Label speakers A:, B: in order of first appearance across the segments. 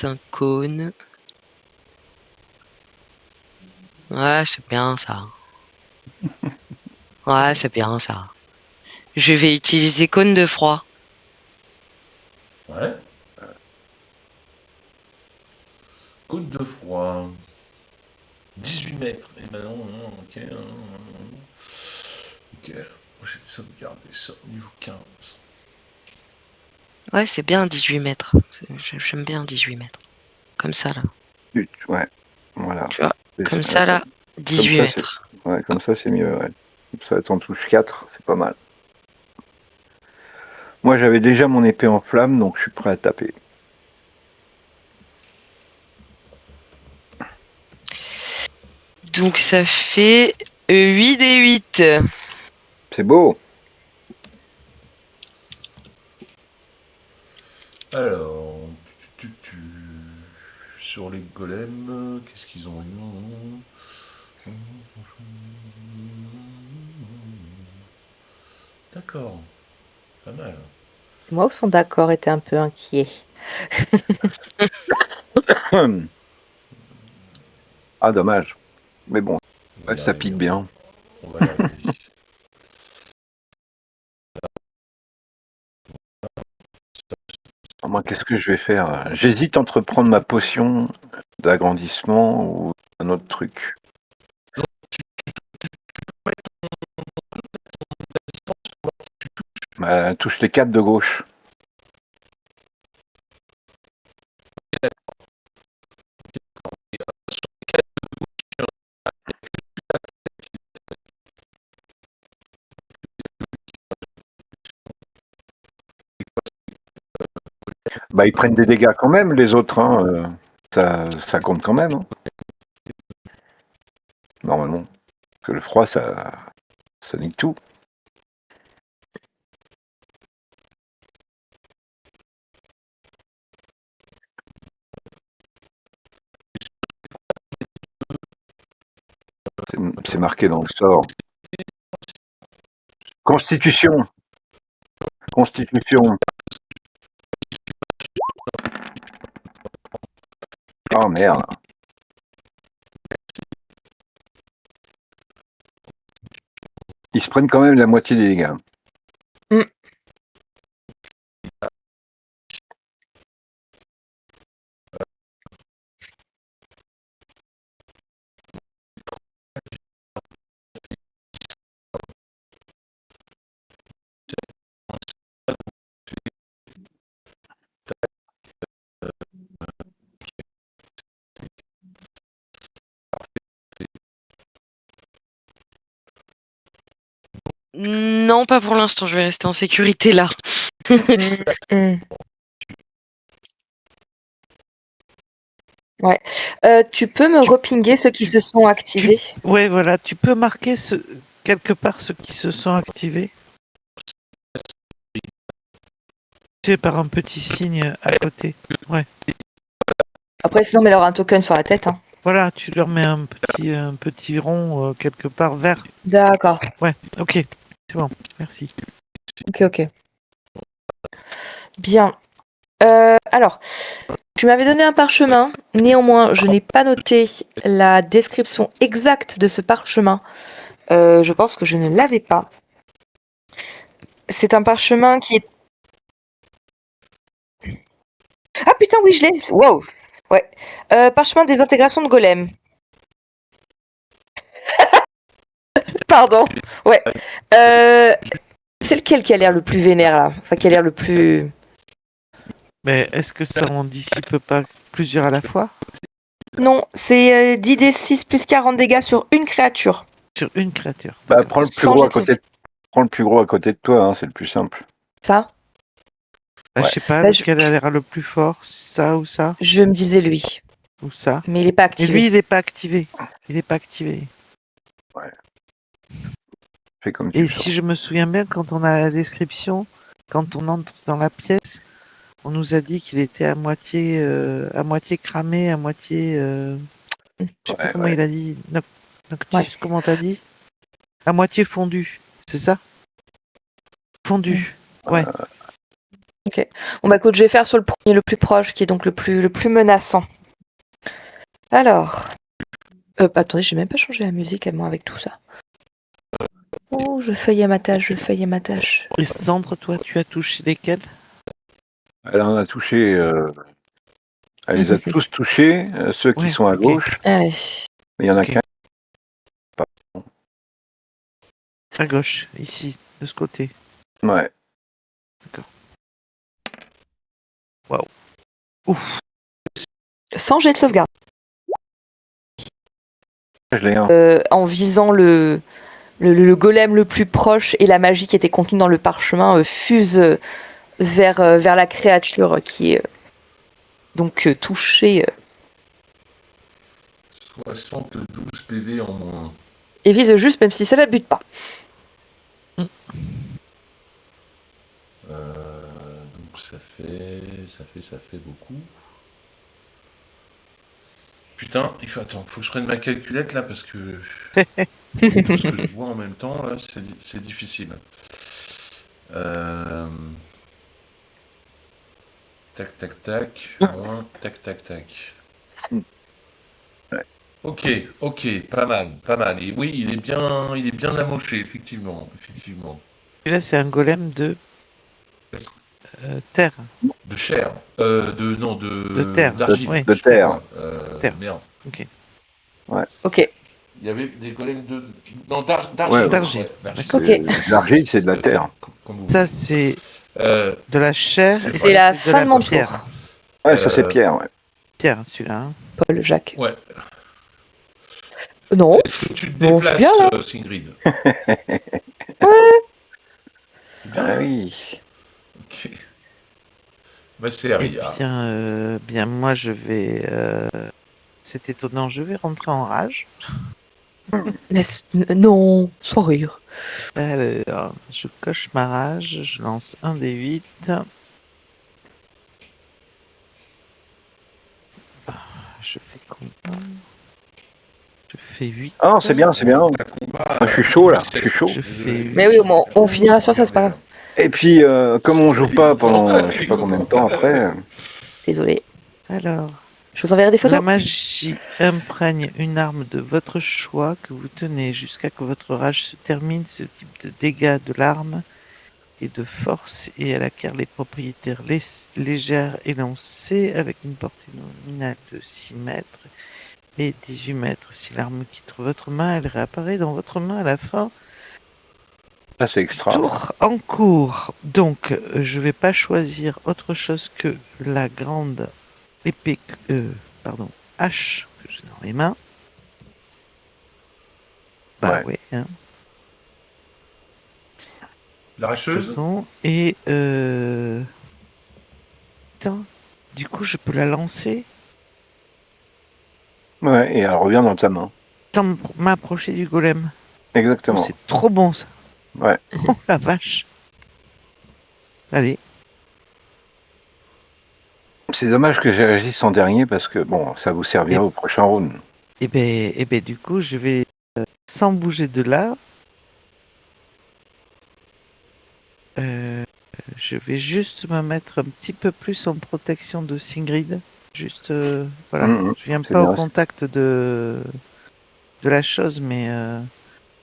A: un cône. Ouais, c'est bien ça. Ouais, c'est bien ça. Je vais utiliser cône de froid.
B: Ouais. Côte de froid. 18 mètres. Et ben non, ok. Ok. J'ai sauvegardé ça au niveau 15.
A: Ouais, c'est bien 18 mètres. J'aime bien 18 mètres. Comme ça, là.
C: Ouais, voilà.
A: Tu vois, comme
C: Ouais,
A: ça, là,
C: comme
A: 18
C: ça, c'est
A: mètres.
C: ouais, comme ça, c'est mieux. Ouais. Comme ça, t'en touches 4, c'est pas mal. Moi, j'avais déjà mon épée en flamme, donc je suis prêt à taper.
A: Donc, ça fait 8 des 8.
C: C'est beau.
B: Alors, sur les golems, qu'est-ce qu'ils ont eu? D'accord, pas mal.
D: Moi, son d'accord était un peu inquiet.
C: Ah, dommage. Mais bon,
B: On va
C: ouais,
B: y
C: ça
B: arriver.
C: pique bien.
B: On va y arriver.
C: Moi, qu'est-ce que je vais faire? J'hésite entre prendre ma potion d'agrandissement ou un autre truc. Bah, touche les 4 de gauche. Bah, ils prennent des dégâts quand même, les autres. Hein. Ça compte quand même. Hein. Normalement. Parce que le froid, ça nique tout. C'est marqué dans le sort. Constitution. Constitution. Oh merde. Ils se prennent quand même la moitié des dégâts.
A: Non, pas pour l'instant. Je vais rester en sécurité là.
D: Ouais. Tu peux me repinguer ceux qui se sont activés?
E: Ouais, voilà. Tu peux marquer quelque part ceux qui se sont activés. C'est par un petit signe à côté. Ouais.
D: Après, sinon, mais leur un token sur la tête. Hein.
E: Voilà, tu leur mets un petit rond quelque part vert.
D: D'accord.
E: Ouais, ok. C'est bon, merci.
D: Ok. Bien. Alors, tu m'avais donné un parchemin. Néanmoins, je n'ai pas noté la description exacte de ce parchemin. Je pense que je ne l'avais pas. C'est un parchemin qui est... Ah putain, oui, je l'ai. Wow. Ouais. Parchemin des intégrations de golem. Pardon. Ouais. C'est lequel qui a l'air le plus vénère là? Enfin, qui a l'air le plus...
E: Mais est-ce que ça en dissipe pas plusieurs à la fois?
D: Non, c'est 10d6 plus 40 dégâts sur une créature.
E: Sur une créature.
C: Bah, prends le plus
D: Sans
C: gros
D: jet
C: à
D: de
C: côté. Prends le plus gros à côté de toi, hein, c'est le plus simple.
D: Ça,
E: Bah,
C: Ouais.
E: je sais pas,
D: Bah,
E: lequel a l'air le plus fort, ça ou ça,
D: je me disais lui,
E: ou ça.
D: mais il est pas
E: Et
D: activé.
E: lui, il est pas activé. Il est pas activé.
C: Fais comme tu
E: Et
C: le
E: si
C: sens.
E: je me souviens bien, quand on a la description, quand on entre dans la pièce, on nous a dit qu'il était à moitié cramé, à moitié... je sais plus comment il a dit. Noctus,
D: Ouais.
E: comment t'as dit? À moitié fondu, c'est ça? Fondu, ouais.
D: Bon bah écoute, je vais faire sur le premier, le plus proche, qui est donc le plus menaçant. Alors, attendez, j'ai même pas changé la musique moi avec tout ça. Oh, je feuillais ma tâche.
E: Et Sandre, toi, tu as touché lesquels?
C: Elle en a touché. Elle les a tous touchés, ceux qui
E: Ouais,
C: sont à
E: ok.
C: gauche.
D: Allez.
C: Mais il y en a
E: Ok.
C: qu'un.
E: À gauche, ici, de ce côté.
C: Ouais.
E: Ouf.
D: Sans jet de sauvegarde.
C: Je l'ai un.
D: En visant le golem le plus proche et la magie qui était contenue dans le parchemin fuse vers la créature qui est donc touchée
B: 72 PV en moins.
D: et vise juste même si ça la bute pas.
B: Donc ça fait beaucoup. Putain, faut que je prenne ma calculette là parce que tout ce que je vois en même temps là, c'est difficile. Tac tac tac, moins tac tac tac. Ok, pas mal. Et oui, il est bien amoché, effectivement.
E: Et là, c'est un golem de terre.
B: De chair,
E: De terre,
B: d'argile.
E: oui.
C: De terre.
E: Terre.
B: Merde.
D: Ok.
B: Il y avait des golems d'argile.
C: Ouais,
E: d'argile.
B: Ouais, d'argile.
D: Ok.
C: L'argile, c'est de la terre.
B: Comme vous
E: Ça,
B: voulez.
E: c'est
B: Euh,
E: de la chair.
B: C'est
E: et
D: C'est
E: ça,
D: la
E: de
D: fin de mon
E: pierre.
D: tour.
C: Ouais, ça c'est Pierre, ouais.
E: Pierre, celui-là. Hein.
D: Paul, Jacques.
B: ouais.
D: Non.
B: Est-ce que tu te
D: Bon, je suis
B: déplaces,
D: bien, là.
B: Sigrid?
D: Ouais.
B: C'est bien.
C: Ah oui.
B: Ok. Bah, c'est
E: Eh
B: Aria.
E: bien, moi, je vais. C'est étonnant, je vais rentrer en rage.
D: Non, sans rire.
E: Alors, je coche ma rage, je lance un des 8. Je fais combien? Je fais 8.
C: Ah non, c'est bien. Je suis chaud là, je suis chaud.
E: Je fais 8.
D: Mais oui, on finira sur ça, c'est pas grave.
C: Et puis, comme on joue pas pendant je sais pas combien de temps après,
D: Désolé.
E: Alors,
D: Je vous enverrai des
E: la
D: photos.
E: magie imprègne une arme de votre choix que vous tenez jusqu'à que votre rage se termine. Ce type de dégâts de l'arme est de force et elle acquiert les propriétés légères énoncées avec une portée nominale de 6 mètres et 18 mètres. Si l'arme quitte votre main, elle réapparaît dans votre main à la fin
C: ça c'est extra.
E: tour en cours. Donc, je vais pas choisir autre chose que la grande épée, hache que j'ai dans les mains. Bah
C: Ouais.
E: oui, hein, de toute
B: L'arracheuse?
E: façon. Et putain, du coup, je peux la lancer
C: Ouais, et elle revient dans ta main.
E: sans m'approcher du golem. Oh,
C: Exactement.
E: c'est trop bon ça.
C: Ouais.
E: Oh la vache. Allez.
C: C'est dommage que j'agisse en dernier parce que bon, ça vous servira au prochain round.
E: Et ben, du coup, je vais sans bouger de là. Je vais juste me mettre un petit peu plus en protection de Sigrid. Juste, voilà. Je viens
C: c'est
E: pas
C: bien
E: au
C: aussi.
E: contact de la chose, mais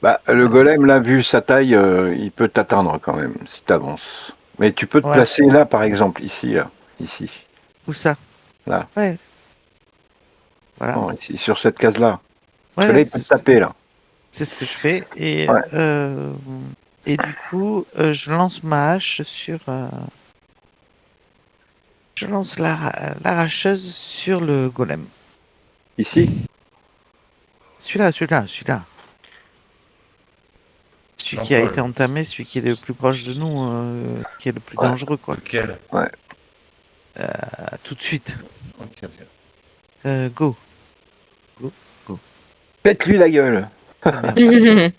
C: Bah, le golem là, vu sa taille, il peut t'atteindre quand même si t'avances. Mais tu peux te
E: Ouais.
C: placer là, par exemple, ici, là, ici,
E: où ça?
C: Là.
E: Ouais. Voilà.
C: non, ici, sur cette case-là. Parce que
E: Ouais,
C: là, il peut te taper là.
E: c'est ce que je fais.
C: Ouais.
E: Et du coup, je lance ma hache sur. Je lance l'arracheuse sur le golem.
C: Ici.
E: Celui-là. Celui qui a
B: Jean-Paul.
E: été entamé, celui qui est le plus proche de nous, qui est le plus
C: Ouais.
E: dangereux, quoi.
B: Lequel?
E: Tout de suite.
B: Ok.
E: Go.
C: Pète-lui la gueule.
E: Ah, merde.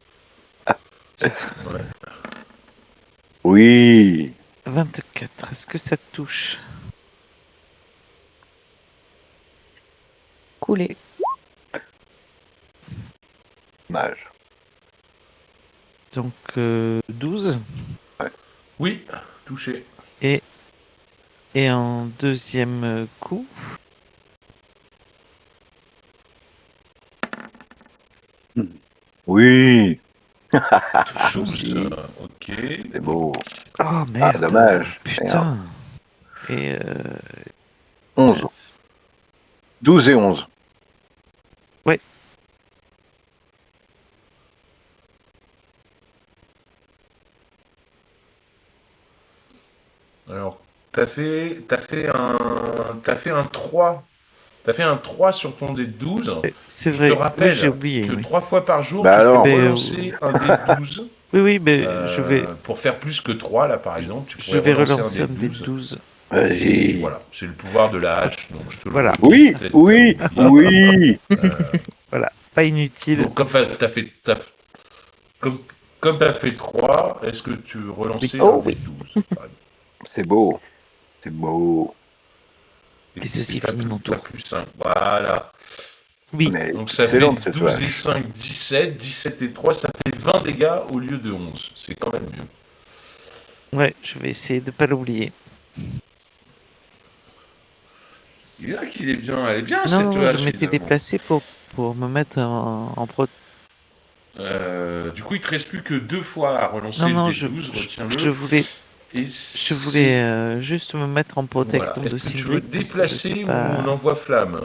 C: Oui.
E: 24. Est-ce que ça te touche?
D: Coulé.
C: Dommage.
E: Donc 12
B: Oui, touché.
E: et Et en deuxième coup,
C: Oui,
E: touche
B: 12,
E: aussi.
B: ok.
C: c'est beau.
E: Oh merde.
C: dommage.
E: Putain. Et
C: 11. 12 et 11.
B: Alors, t'as fait un 3. T'as fait un 3 sur ton dé de 12.
E: c'est
B: Je te
E: vrai. Oui, j'ai
B: rappelle
E: oublié.
B: que
E: Oui.
B: 3 fois par jour,
C: Bah
B: tu
C: alors.
B: peux
E: Mais,
B: relancer un dé de 12.
E: Oui, mais je vais
B: Pour faire plus que 3, là, par exemple, tu
E: je
B: pourrais
E: vais
B: relancer un
E: relancer
B: dé
E: un
B: de
E: dé
B: 12.
E: 12.
C: Vas-y.
B: Voilà, c'est le pouvoir de la hache, donc je te le
E: Voilà.
B: redis.
C: Oui,
B: Peut-être
C: oui,
B: t'as oublié.
C: oui.
E: Voilà. Pas inutile.
B: Donc, comme, comme t'as fait 3, est-ce que tu veux relancer
D: Oh
B: un dé
D: oui.
B: de 12 par exemple.
C: C'est beau. C'est beau.
E: Et ceci
B: t'as
E: finit mon
B: t'as
E: tour.
B: plus 5. Voilà.
E: Oui.
C: Mais
B: Donc ça fait
C: excellente cette
B: 12 et
C: vache.
B: 5, 17. 17 et 3, ça fait 20 dégâts au lieu de 11. C'est quand même mieux.
E: Ouais, je vais essayer de pas l'oublier.
B: Il est là qu'il est bien. Elle est bien
E: Non,
B: cette
E: non, je
B: hache
E: m'étais
B: finalement.
E: déplacé pour me mettre en pro.
B: Du coup, il te reste plus que 2 fois à relancer
E: Non,
B: le
E: non,
B: dé 12. Retiens-le.
E: je voulais,
B: Et
E: je voulais juste me mettre en
B: Voilà.
E: protection
B: Est-ce
E: de
B: que tu veux
E: Cindric parce que je sais
B: déplacer ou
E: pas.
B: on envoie flamme?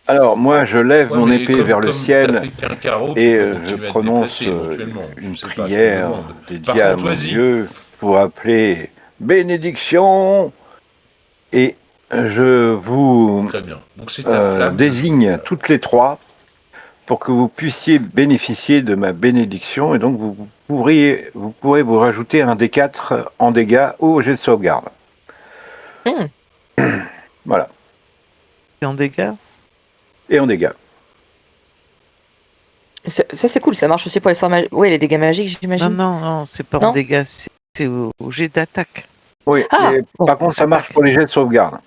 C: Alors moi je lève
B: Ouais,
C: mon
B: mais
C: épée vers le
B: comme t'as
C: ciel
B: fait qu'un carreau, tu
C: et
B: peux
C: je
B: continuer à te
C: prononce
B: déplacer éventuellement. Je
C: une
B: sais pas, je te le
C: prière
B: demande. Par
C: dédiée à
B: contre,
C: mon
B: vas-y.
C: Dieu pour appeler bénédiction et je vous
B: Très bien. Donc c'est ta flamme de feu.
C: désigne toutes les trois pour que vous puissiez bénéficier de ma bénédiction et donc vous pourrez vous rajouter un D4 en dégâts au jet de sauvegarde.
D: Hmm.
C: Voilà.
E: C'est en dégâts.
C: Et en dégâts.
D: Ça, c'est cool, ça marche aussi pour les sorts magiques. Oui, les dégâts magiques,
E: Non,
D: j'imagine.
E: non, c'est pas en
D: Non
E: dégâts, c'est au jet d'attaque.
C: Oui,
D: Ah,
C: mais
D: bon,
C: par contre ça marche
E: attaque.
C: pour les jets de sauvegarde.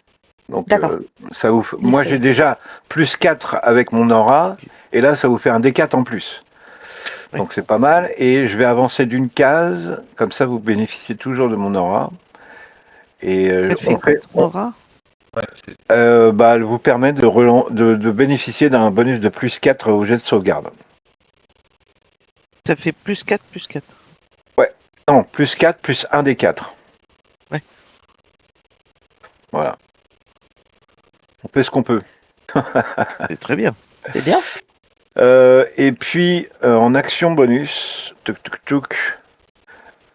C: Donc
D: D'accord.
C: ça vous moi j'ai
D: Essaye.
C: déjà plus 4 avec mon aura et là ça vous fait un D4 en plus.
E: Ouais.
C: Donc c'est pas mal et je vais avancer d'une case, comme ça vous bénéficiez toujours de mon aura. Et
E: Elle fait quoi ton aura?
B: Ouais, c'est-
C: bah, elle vous permet de bénéficier d'un bonus de plus 4 au jet de sauvegarde.
E: Ça fait plus 4, plus 4.
C: Non, plus 4 plus 1 des 4.
E: Ouais.
C: Voilà. On fait ce qu'on peut.
E: C'est très bien.
D: C'est bien.
C: Et puis, en action bonus,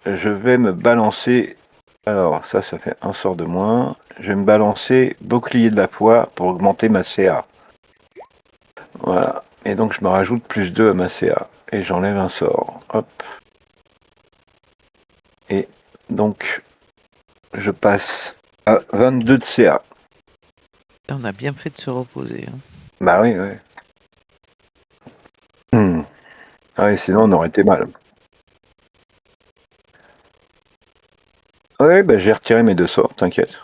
C: je vais me balancer. Alors, ça fait un sort de moins. Je vais me balancer bouclier de la foi pour augmenter ma CA. Voilà. Et donc, je me rajoute plus 2 à ma CA. Et j'enlève un sort. Hop. Et donc, je passe à 22 de CA.
E: On a bien fait de se reposer. Hein.
C: Bah oui, oui. Ah oui, sinon on aurait été mal. Oui, bah j'ai retiré mes 2 sorts, t'inquiète.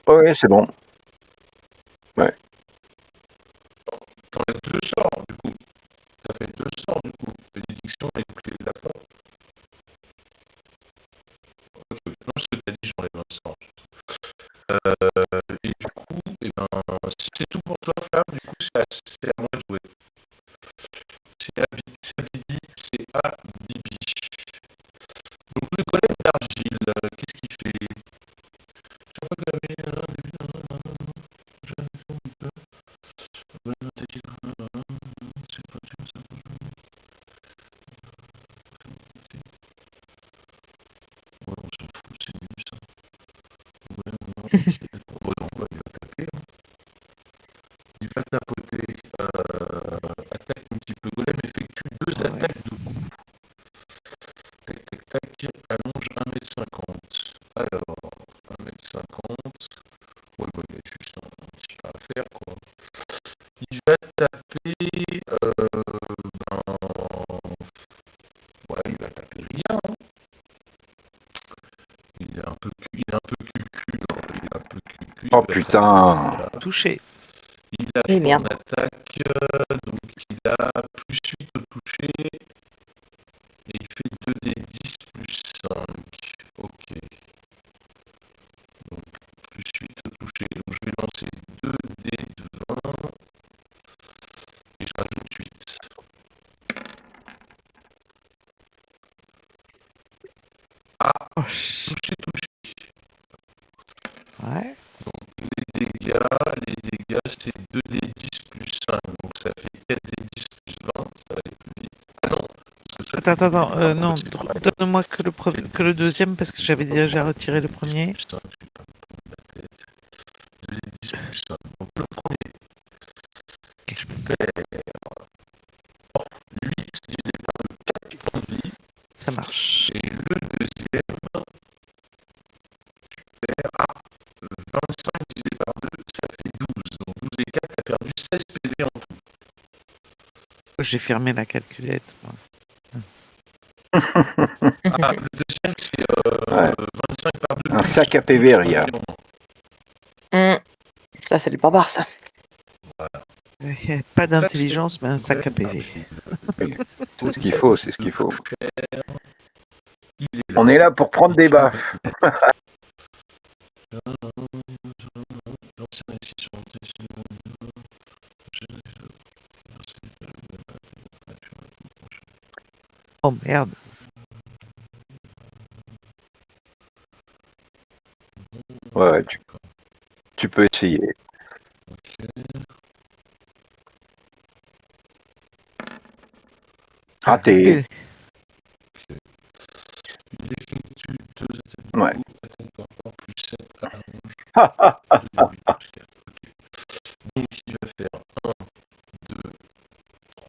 C: Oui, c'est bon.
B: T'enlèves 2 sorts, du coup. T'as fait 2 sorts, du coup. Bénédiction et clé de la foi. Ok. Non, parce que t'as dit j'enlève un sort. Et du coup, si c'est tout pour toi, Flamme, du coup, c'est à moi de jouer. C'est à Bibi. Donc le golem d'argile, qu'est-ce qu'il fait? Chaque fois que vous avez un début je fais un peu. Ouais, on s'en fout, c'est nul ça. Ouais, bon, non, on va lui attaquer. Hein. Il va tapoter. Attaque un petit peu. Golem effectue 2 attaques de coup. Tac, tac, tac. Allonge 1m50. Alors, 1m50. Ouais, bah, il y a juste un petit pas à faire, quoi. Il va taper. Ouais, il va taper rien. Hein. Il est un peu cucu. Non, il est un peu cucu.
C: Oh putain.
E: Touché.
B: Il a
D: Eh
B: en
D: merde.
B: attaque. Donc il a plus 8 au toucher. Et il fait 2d10 plus 5. Ok. Donc, plus 8 au toucher. Donc, je vais lancer 2d de 20. Et je rajoute 8. Ah,
E: Oh,
B: touché.
E: ouais.
B: Donc, les dégâts, c'est 2d10 plus 5. Donc, ça fait 4d10 plus 20. Ça va aller plus vite. Ah non. Parce que
E: Attends,
B: ça,
E: non, donne-moi que le deuxième parce que j'avais déjà retiré le premier.
B: 2d10 plus 5, je vais pas me prendre la tête. 2d10 plus 5. Donc, le premier, je perds 8 divisé par le 4 points de vie.
E: Ça marche.
B: Et le deuxième, je perds 25 divisé par 2, ça fait 12. Donc 12 et 4, t'as perdu 16 PV en tout.
E: J'ai fermé la calculette. Moi.
B: Ah, le deuxième, c'est 25 par 2.
C: Un sac à PV, Ria.
D: Là, c'est du barbare, ça.
E: Pas d'intelligence, mais un sac à PV.
C: C'est ce qu'il faut, c'est ce qu'il faut. On est là pour prendre des baffes.
E: Oh merde.
C: Ouais, tu peux essayer. Raté.
B: Il effectue 2 attaques.
C: Ouais.
B: Attaque corps plus 7 à 11. Donc il va faire 1, 2,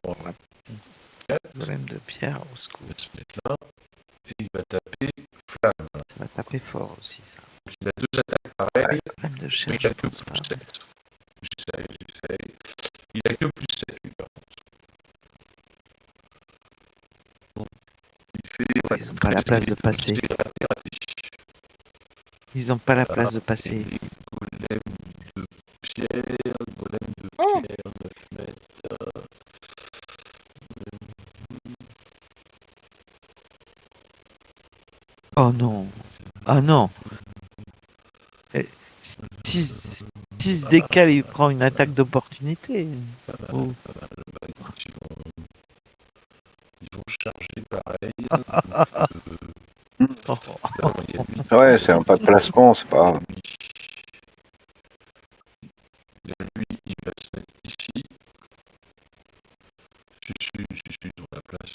B: 3, 4.
E: Golem de pierre au secours.
B: Il va se mettre là. Et il va taper flamme.
E: Ça va taper fort aussi, ça.
B: Donc il a 2 attaques pareilles.
E: Golem de
B: Mais
E: chair,
B: il
E: je
B: a que
E: pense
B: plus
E: pas.
B: 7. J'essaye. Il a que plus 7 lui par contre. Donc il fait.
E: Ils ont pas la place de passer.
B: C'est raté.
E: Ils ont pas la place de passer.
B: Golem de pierre, 9 mètres.
E: Oh non. Ah non. 6 décale, il prend une attaque d'opportunité. Oh.
B: Ils vont charger pareil.
C: Ouais, c'est un pas de placement, c'est pas grave.
B: Lui, il va se mettre ici. Je suis dans la place.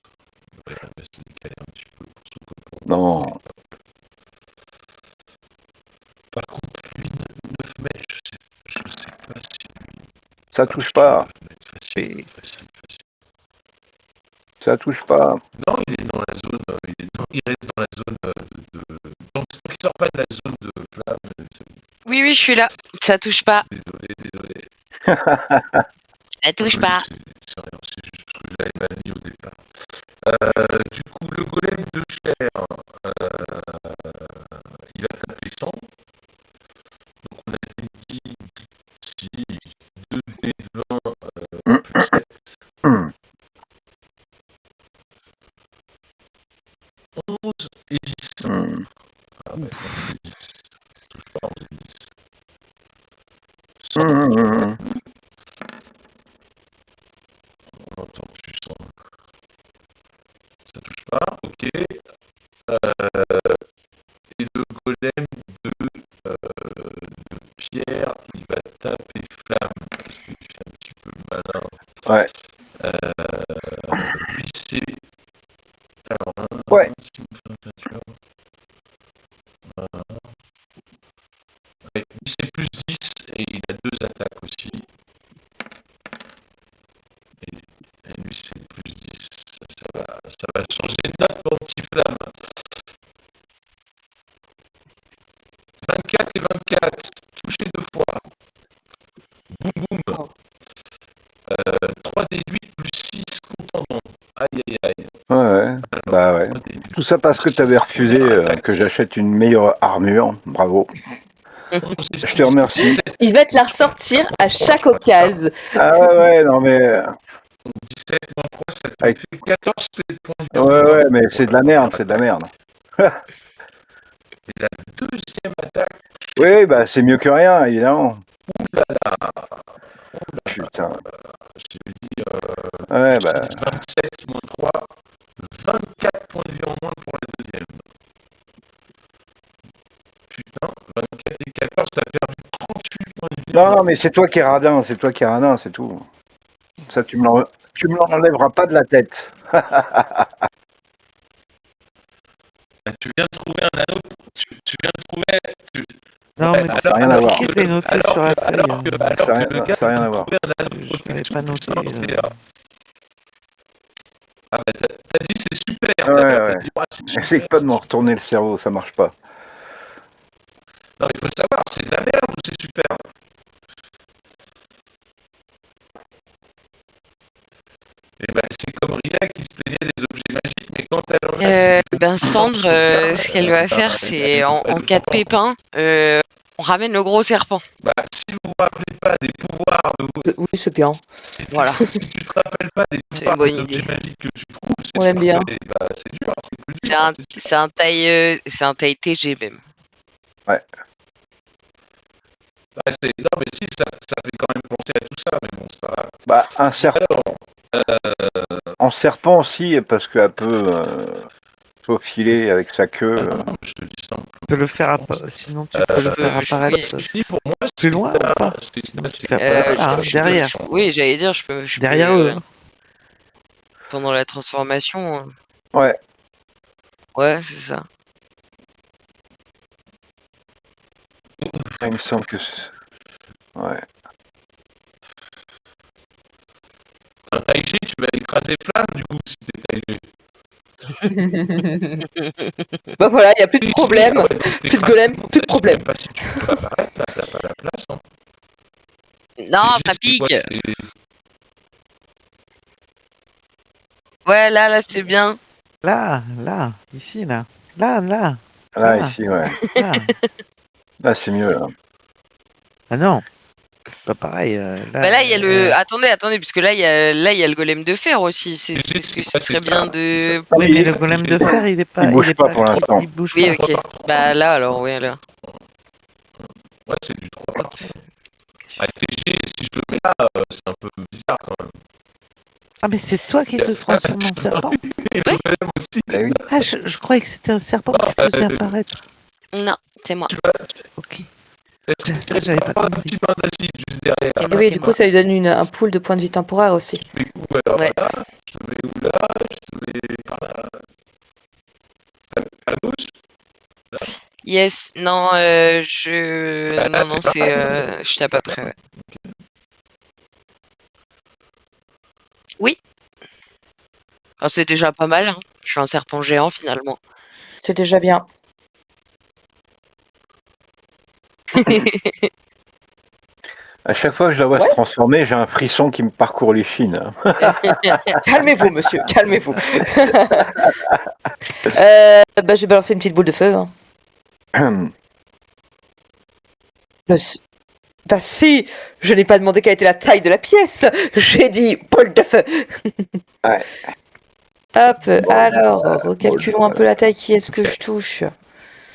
B: Il va se décaler un petit peu pour son copain.
C: Non.
B: Par contre, lui, 9 mètres, je sais pas si lui.
C: Ça touche pas.
B: 9 mètres, facile.
C: Ça touche pas.
B: Non, il est dans la zone. Il reste dans la zone donc, il sort pas de la zone de flamme.
A: Oui, je suis là. Ça touche pas.
B: Désolé.
A: Ça touche pas.
B: C'est juste parce que je l'avais mal mis au départ. Du coup, le golem de chair, il va taper 100. Donc on a dit si 2 dés de 20 plus 7. 11 et 10. Ah ouais, 10. Touche pas, 11 et 10. 100. On entend plus 100. Ça touche pas, ok. Et le golem de pierre, il va taper flamme parce qu'il fait un petit peu malin.
C: Ouais.
B: Lui c'est. Alors,
C: ouais.
B: Si vous faites un peinture. Ouais, lui c'est plus 10 et il a 2 attaques aussi. Et lui c'est plus 10. Ça va changer de note pour anti-flamme. 24 et 24, touché 2 fois. Boum boum. 3 d8 plus 6 contendant. Aïe.
C: Ouais. Bah ouais. Tout ça parce que tu avais refusé que j'achète une meilleure armure. Bravo. Je te remercie.
D: Il va te la ressortir à chaque occasion.
C: Ah ouais, non mais...
B: -3, ça te
C: Avec-
B: fait 14 points de vie.
C: Ouais, mais c'est de la merde, c'est de la merde.
B: Et la deuxième attaque,
C: Oui, bah c'est mieux que rien, évidemment. Putain.
B: je te dis,
C: Ouais, bah.
B: 27 moins 3, 24 points de vie en moins pour la deuxième. Putain, 24 et 14, t'as perdu 38 points de vie.
C: Non, mais c'est toi qui es radin, c'est toi qui es radin, c'est tout. Ça, tu me l'enlèveras pas de la tête.
B: Tu viens de trouver un anneau. Tu viens de trouver.
E: Non,
B: Ouais,
E: mais
C: ça
E: c'est
C: a rien à voir.
E: compliqué de les noter sur la feuille.
B: alors que le gars
C: ça a rien à
B: a
C: voir.
B: trouvé un anneau de
E: Je l'avais
B: protection
E: pas noté.
B: puissant, c'est, Ah bah t'as dit c'est super.
C: Ouais,
B: D'abord,
C: ouais.
B: t'as dit, c'est super,
C: Essaye pas de
B: c'est
C: me
B: super.
C: retourner le cerveau, ça marche pas.
B: Non, il faut savoir, c'est de la merde ou c'est super. Et ben c'est comme Rita qui se plaignait des objets magiques, mais quand elle en a.
A: Ben Sandre, ce qu'elle va faire, c'est en cas de pépin, on ramène le gros serpent.
B: Bah, si vous vous rappelez pas des pouvoirs de vos.
D: Oui, c'est bien.
A: Voilà.
B: Si tu te rappelles pas des
A: C'est
B: pouvoirs
A: une bonne
B: des objets
A: idée.
B: magiques que tu trouves, c'est
D: On
B: sûr
D: l'aime bien.
B: que, bah, c'est dur, c'est plus dur.
A: C'est un taille TG même.
B: Bah, non, mais si, ça fait quand même penser à tout ça, mais bon, c'est pas grave.
C: Bah, un serpent.
B: Alors,
C: En serpent aussi, parce qu'elle peut faufiler avec sa queue.
B: non, je te dis ça.
E: Tu peux le faire sinon tu peux le faire apparaître
B: Si, pour moi,
E: plus loin ou pas? Sinon, tu fais apparaître là, derrière.
A: Oui, j'allais dire, je
E: Derrière
A: peux,
E: eux.
A: pendant la transformation.
C: Ouais.
A: Ouais, c'est ça.
C: Il me semble que. Ouais.
B: Un Taiji, tu vas écraser Flamme, du coup, si t'es Taiji.
D: Bah voilà, il n'y a plus de problème.
B: Ah ouais,
D: Plus de golem, plus de problème.
B: Je sais même pas si tu peux apparaître, là, t'as pas la place. Hein.
A: Non,
B: C'est
A: ça
B: juste, c'est quoi,
A: pique.
B: c'est-
A: Ouais, là, c'est bien.
E: Là, ici, là. Là.
C: Là,
E: Ah.
C: ici, ouais.
E: Là.
C: Là, c'est mieux, là.
E: Ah non. Pas pareil.
A: Bah là, il y a le. Attendez, puisque là, il y a le golem de fer aussi. C'est
B: C'est
A: ce que
B: ça,
A: ce serait
B: c'est
A: bien
B: ça.
A: de.
E: Oui, mais le golem de fer, il est pas.
C: Il bouge
E: est
C: pas pour l'instant.
E: Il bouge
A: Oui,
E: pas.
A: ok. Bah là, alors, ouais, là.
B: Ouais, c'est du 3 par 3. Avec TG, si je le mets là, c'est un peu bizarre quand même.
E: Ah, mais c'est toi qui te transformes en serpent.
B: Et le golem aussi.
C: Eh oui.
E: Ah, je croyais que c'était un serpent que tu faisais apparaître.
A: Non, c'est moi.
E: Ok.
B: Est-ce que
E: Ça, j'avais pas
B: avoir un
E: compris.
B: petit bain d'acide juste derrière?
A: C'est
D: Et
A: moi,
D: oui,
A: c'est
D: du
A: moi.
D: coup, ça lui donne un pool de points de vie temporaire aussi.
B: Je mets où alors
A: Ouais.
B: là? Je te mets où là? Je te mets par là? À gauche?
A: Yes, non,
B: Bah, là,
A: non,
B: c'est
A: c'est.
B: pareil.
A: Je suis à peu près, ouais. Oui. Ah, c'est déjà pas mal, hein. Je suis un serpent géant finalement.
D: C'est déjà bien.
C: À chaque fois que je la vois se transformer, j'ai un frisson qui me parcourt les chines.
D: Calmez-vous, monsieur, calmez-vous. Bah, je vais balancer une petite boule de feu. Hein. Bah si, je n'ai pas demandé quelle était la taille de la pièce. J'ai dit boule de feu.
C: Ouais.
D: Hop, alors, recalculons un peu la taille. Qui est-ce que je touche?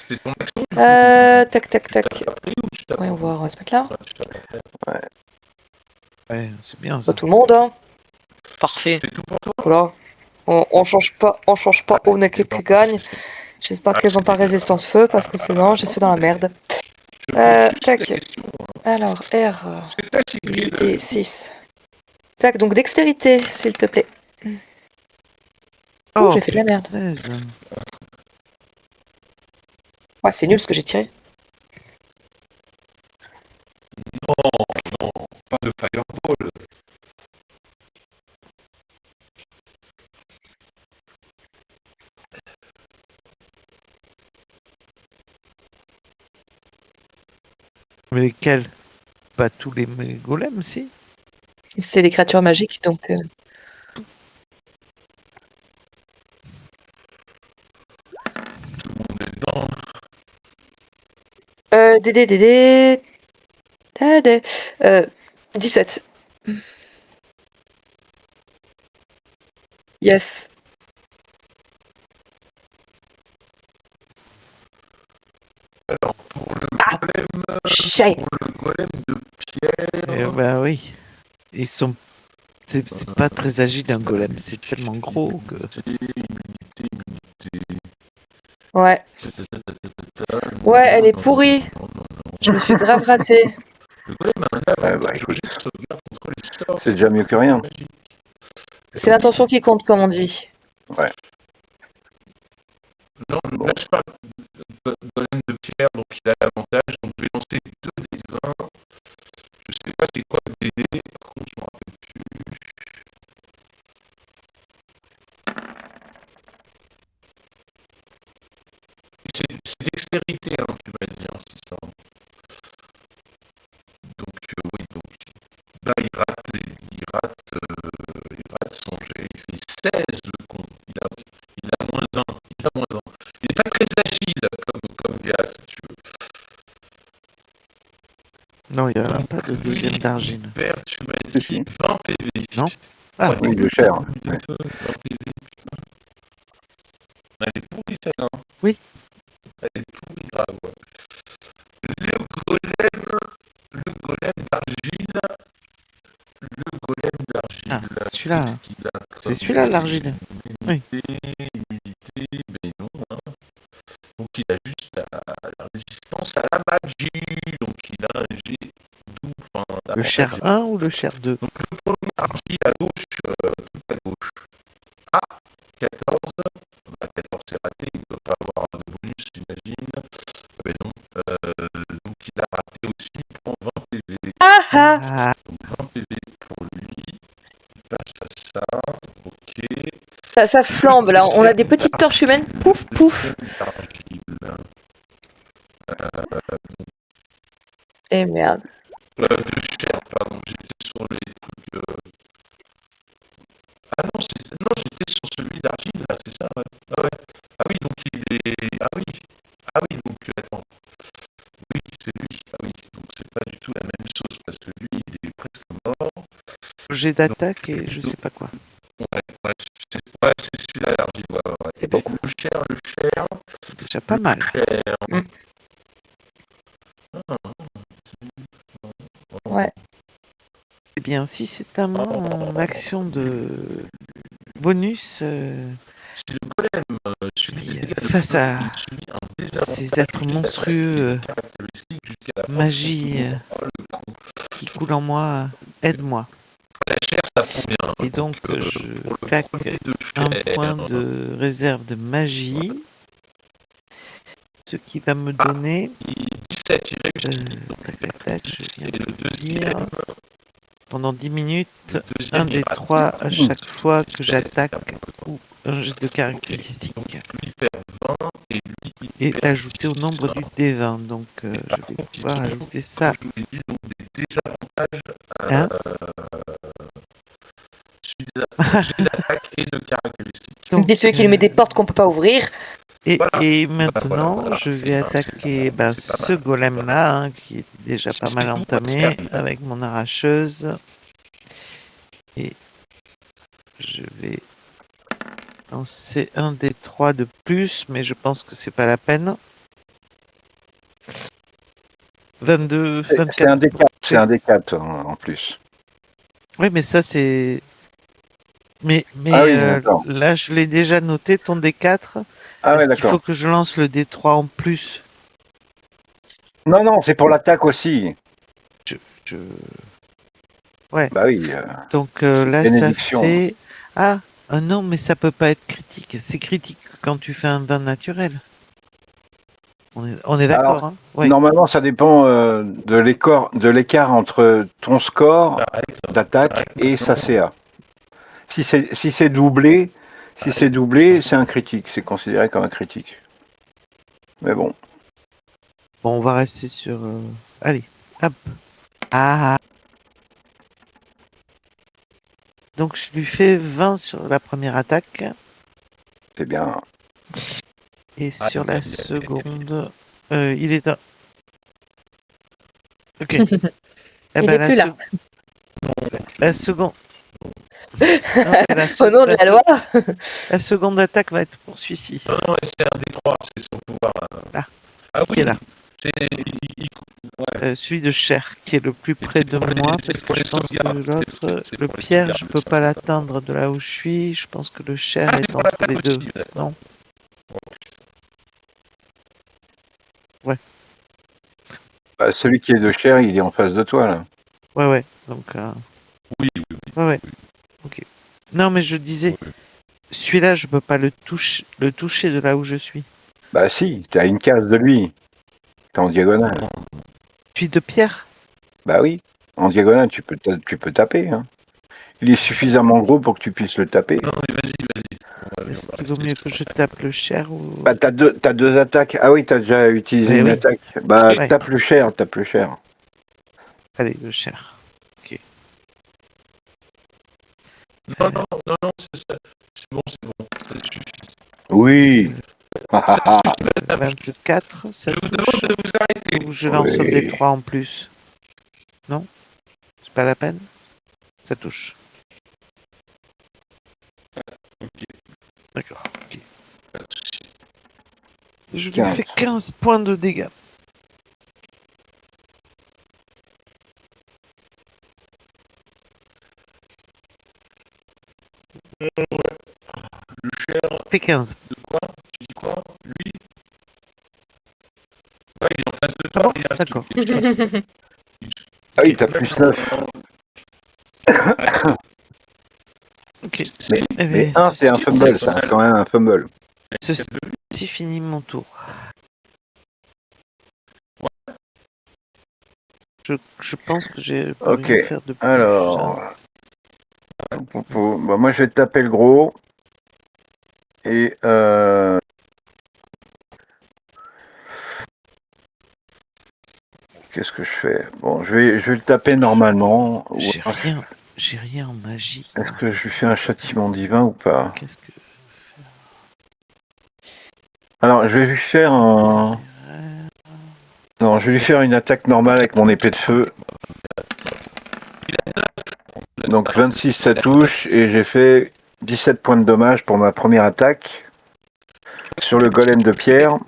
B: C'est ton action?
D: Tac, tac, tac.
B: T'as pris ou tu t'as
D: Voyons voir, on va se mettre là.
E: Ouais, c'est bien ça.
D: Pas tout le monde, hein.
A: Parfait.
B: C'est tout pour toi?
D: Voilà. On change pas, on équipe qui gagne. J'espère qu'elles n'ont pas résistance feu parce que sinon je suis dans la merde.
B: Je pose juste la
D: Tac.
B: question, hein.
D: Alors, R,
B: C'est pas si
D: 8 et 6. Tac, donc dextérité, s'il te plaît. Oh, j'ai fait de la merde.
E: punaise.
D: Ouais, c'est nul ce que j'ai tiré.
B: Non, pas de fireball.
E: Mais lesquels? Pas tous les golems, si.
D: C'est des créatures magiques, donc...
B: Tout le monde est dedans.
D: Dédé. 17. Yes.
B: Alors, pour le
D: Chien.
B: golem de pierre,
E: Bah oui. Ils sont. C'est pas très agile un golem, c'est tellement gros que.
B: immunité.
D: Ouais. Ouais, elle est pourrie. Je me suis grave ratée.
B: Le golem a un avantage au jet de sauvegarde contre les sorts.
C: C'est déjà mieux que rien.
D: C'est l'intention qui compte, comme on dit.
B: Non, là je parle de golem de pierre, donc il a l'avantage. Donc je vais lancer 2 des 20. Je sais pas c'est quoi le DD, par contre je me rappelle plus. C'est dextérité, hein, tu m'as dit, hein, c'est ça. Donc oui, donc là il rate son jet, il fait 16 le con. Il a moins 1. Il n'est pas très agile comme gars, si tu veux.
E: Non, il n'y a pas de deuxième d'argile.
B: Perd, tu m'as
C: Si,
B: dit
C: si.
B: 20 PV.
E: Non. Ah,
C: Oui, il est cher.
B: 20 PV, putain. Elle est pourrie celle-là.
E: Oui.
B: Elle est pourrie grave, ouais. Le golem d'argile.
E: Ah, celui-là.
B: Qu'est-ce qu'il a comme
E: C'est celui-là, l'argile. Oui.
B: Immunité, mais non. Hein. Donc il a juste la résistance à la magie. Donc il a un G doux. Enfin,
E: Le chair 1 ou le chair 2?
B: Donc le premier argile à gauche, tout à gauche. Ah, 14. Bah, 14 c'est raté, il ne doit pas avoir de bonus, j'imagine. Mais non. Donc il a raté aussi, il prend 20 PV.
D: Ah ah.
E: Ah,
B: Donc 20 PV pour lui. Il passe à ça. Ok.
D: Ça flambe là. On a des petites torches humaines. Pouf pouf. Et merde.
B: De chair, pardon, j'étais sur les trucs. Ah non, j'étais sur celui d'argile, là, c'est ça, ouais. Ah ouais. Ah oui, donc il est. Ah oui. Ah oui, donc attends. Oui, c'est lui. Ah oui, donc c'est pas du tout la même chose parce que lui, il est presque mort.
E: jet d'attaque et je sais pas quoi.
B: Ouais, c'est celui-là, l'argile, ouais.
D: C'est beaucoup.
B: Le chair.
E: C'est déjà pas mal.
B: Chair.
D: Mm. Ouais.
E: Eh bien, si c'est à moi en action de bonus,
B: C'est le golem. Celui des dégâts de
E: face à
B: il subit un désavantage
E: ces êtres monstrueux,
B: caractéristique jusqu'à la fin de
E: magie
B: son tour. Oh, le con.
E: qui coule en moi, aide-moi.
B: La chair, ça prend bien.
E: Et donc,
B: pour le
E: je claque
B: premier de
E: un
B: chair,
E: point de réserve de magie, ce qui va me donner
B: 17, il réussit.
E: tac, tac, tac, je viens
B: Et
E: de
B: le
E: le
B: deuxième,
E: dire. Pendant 10 minutes,
B: le deuxième,
E: un
B: il
E: des
B: rate.
E: 3 à chaque fois que
B: 16,
E: j'attaque
B: d'accord.
E: ou un jet de caractéristique.
B: Donc lui perd 20 et lui il
E: Et
B: perd
E: ajouter au nombre
B: 10.
E: du D20. Donc, je
B: Par
E: vais
B: contre,
E: pouvoir
B: ils ont,
E: ajouter ça.
B: comme je vous l'ai dit, donc des désavantages.
E: Hein
B: Celui des avantages d'attaque et de caractéristiques.
E: Donc,
D: Dis celui qui lui met des portes qu'on peut pas ouvrir.
E: Et,
B: Voilà.
E: et maintenant,
B: Voilà.
E: je vais attaquer
B: C'est pas
E: ce
B: mal.
E: golem-là, hein, qui est déjà pas mal
B: C'est tout,
E: entamé,
B: c'est
E: avec mon arracheuse. Et je vais lancer un des 3 de plus, mais je pense que c'est pas la peine. 22,
C: C'est
E: 24.
C: un D4. C'est un D4 en plus.
E: Oui, mais ça, c'est... Mais
C: Ah oui, d'accord.
E: là, je l'ai déjà noté, ton D4.
C: Ah ouais,
E: Est-ce qu'il faut
C: d'accord.
E: que je lance le D3 en plus?
C: Non, c'est pour l'attaque aussi.
E: Je...
C: Bah oui.
E: Donc là, ça
C: Bénédiction.
E: fait... Ah, non, mais ça peut pas être critique. C'est critique quand tu fais un 20 naturel. On est d'accord,
C: Alors,
E: hein? Ouais.
C: Normalement, ça dépend de l'écart entre ton score d'attaque et sa CA. Si c'est doublé, c'est un critique. C'est considéré comme un critique. Mais bon.
E: Bon, on va rester sur... Allez, hop. Ah. Donc je lui fais 20 sur la première attaque.
C: C'est bien.
E: Et sur la seconde... il est... Ok. Eh
D: Il
E: ben,
D: est plus là.
E: La seconde... Non, mais
D: Au nom de la loi.
E: La seconde attaque va être pour celui-ci.
B: Non, c'est un des trois, c'est son pouvoir.
E: Là.
B: Ah
E: Qui
B: oui,
E: est là.
B: c'est
E: Celui de Cher, qui est le plus près de
B: pour les-
E: moi,
B: c'est
E: parce
B: pour
E: que je
B: les
E: pense que
B: sauvegardes,
E: l'autre,
B: c'est
E: le
B: pour les
E: Pierre,
B: sauvegardes,
E: je peux
B: ça.
E: pas l'atteindre de là où je suis. Je pense que le Cher
B: Ah, c'est
E: est
B: pour
E: entre
B: l'attaque
E: les deux.
B: aussi, d'accord.
E: Non.
C: Bah, celui qui est de chair, il est en face de toi, là.
E: Ouais. Donc,
B: Oui.
E: ouais. Ok. Non, mais je disais, celui-là, je peux pas le toucher de là où je suis.
C: Bah si, t'as une case de lui. T'es en diagonale.
E: Celui de Pierre.
C: Bah oui, en diagonale, tu peux taper. Hein. Il est suffisamment gros pour que tu puisses le taper.
B: Non, mais vas-y.
E: Est-ce qu'il vaut mieux que je tape le Cher ou...
C: Bah t'as deux attaques. Ah oui, t'as déjà utilisé
E: Mais
C: une
E: oui.
C: attaque. Bah
E: Ouais.
C: tape le cher.
E: Allez, le Cher.
B: Non, c'est bon, ça suffit.
C: Oui.
E: 24, ça
B: Je vous
E: touche.
B: demande de vous arrêter.
E: Ou je lance
C: Oui.
E: des 3 en plus. Non? C'est pas la peine? Ça touche.
B: Ok,
E: D'accord. Ok.
B: pas de souci.
E: Je lui
C: 15.
E: fais 15 points de dégâts.
B: Le cher,
E: Fait 15.
B: de quoi? Tu dis quoi? Lui? Ouais, il est en face de
E: Ah
B: toi.
E: bon?
B: regarde.
E: D'accord.
C: Ah oui, t'as plus 9.
E: Ok.
C: Mais,
E: Eh
C: mais
E: bien,
C: 1, c'est un fumble, ça. C'est quand même un fumble.
E: Ceci finit mon tour. Je pense que j'ai peux
C: Ok.
E: rien faire de plus.
C: Alors. Bah, moi, je vais te taper le gros. Et qu'est-ce que je fais? Bon, je vais le taper normalement. Ou alors,
E: J'ai rien en magie.
C: est-ce que je lui fais un châtiment divin ou pas?
E: Qu'est-ce que...
C: Alors, je vais lui faire un. Non, je vais lui faire une attaque normale avec mon épée de feu. Donc 26, ça touche. Et j'ai fait 17 points de dommage pour ma première attaque. Sur le golem de pierre.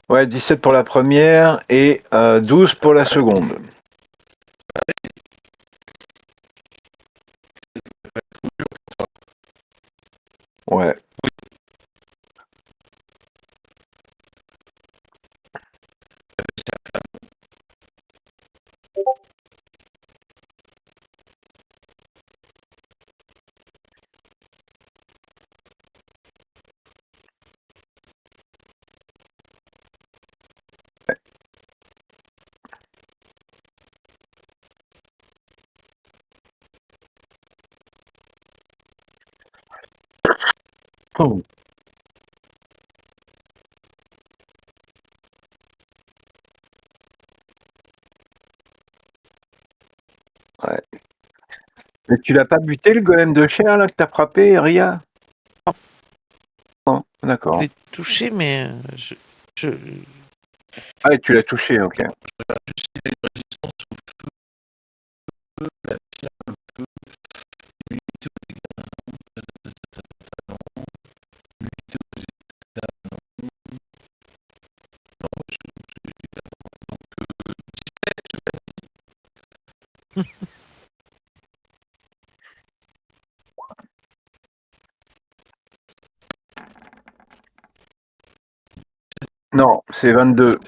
C: Ouais, 17 pour la première et 12 pour la seconde. Ouais. Oh. Ouais. Mais tu l'as pas buté le golem de chair là que t'as frappé, Ria? Non,
E: Je
C: d'accord.
E: l'ai touché, mais je...
C: Ah, et tu l'as touché, ok. Non, c'est 22.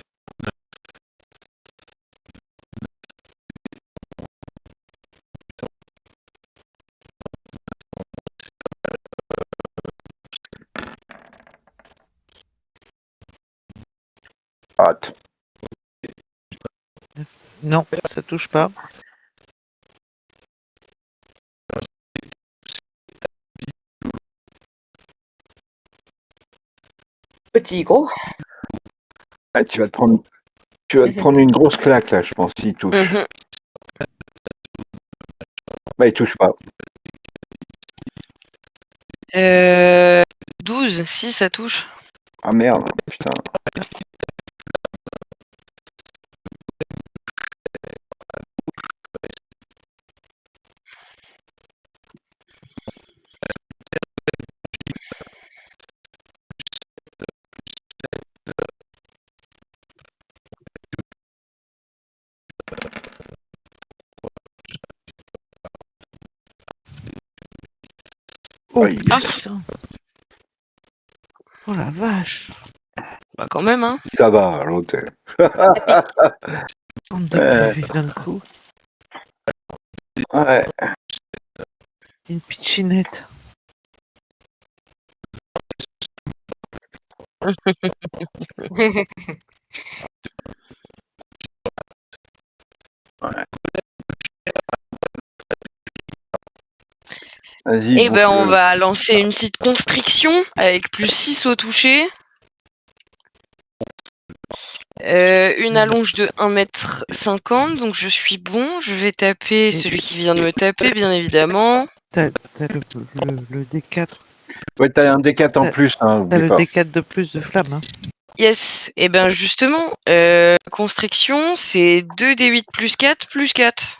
C: Rate.
E: Non, ça touche pas.
D: Petit gros.
C: Ah, tu vas te prendre une grosse claque là, je pense, s'il touche.
A: Mhm.
C: Bah, il touche pas.
A: 12, si ça touche.
C: Ah merde, putain.
E: Oh
C: Aïe.
E: putain. Oh la vache.
A: Bah quand même, hein.
C: Ça va, l'autre.
E: 32
C: Euh,
E: PV d'un coup.
C: ouais.
E: Une pitchinette.
C: Vas-y,
A: Et ben on
C: bouffe-le.
A: va lancer une petite constriction avec plus 6 au toucher. Une allonge de 1,50 m, donc je suis bon. Je vais taper celui qui vient de me taper, bien évidemment.
E: T'as le D4.
C: Ouais, t'as un D4 en
E: T'as-
C: plus, hein,
E: T'as
C: oublie
E: le
C: pas.
E: D4 de plus de flamme. Hein.
A: Yes, et ben justement, constriction, c'est 2d8 plus 4 plus 4.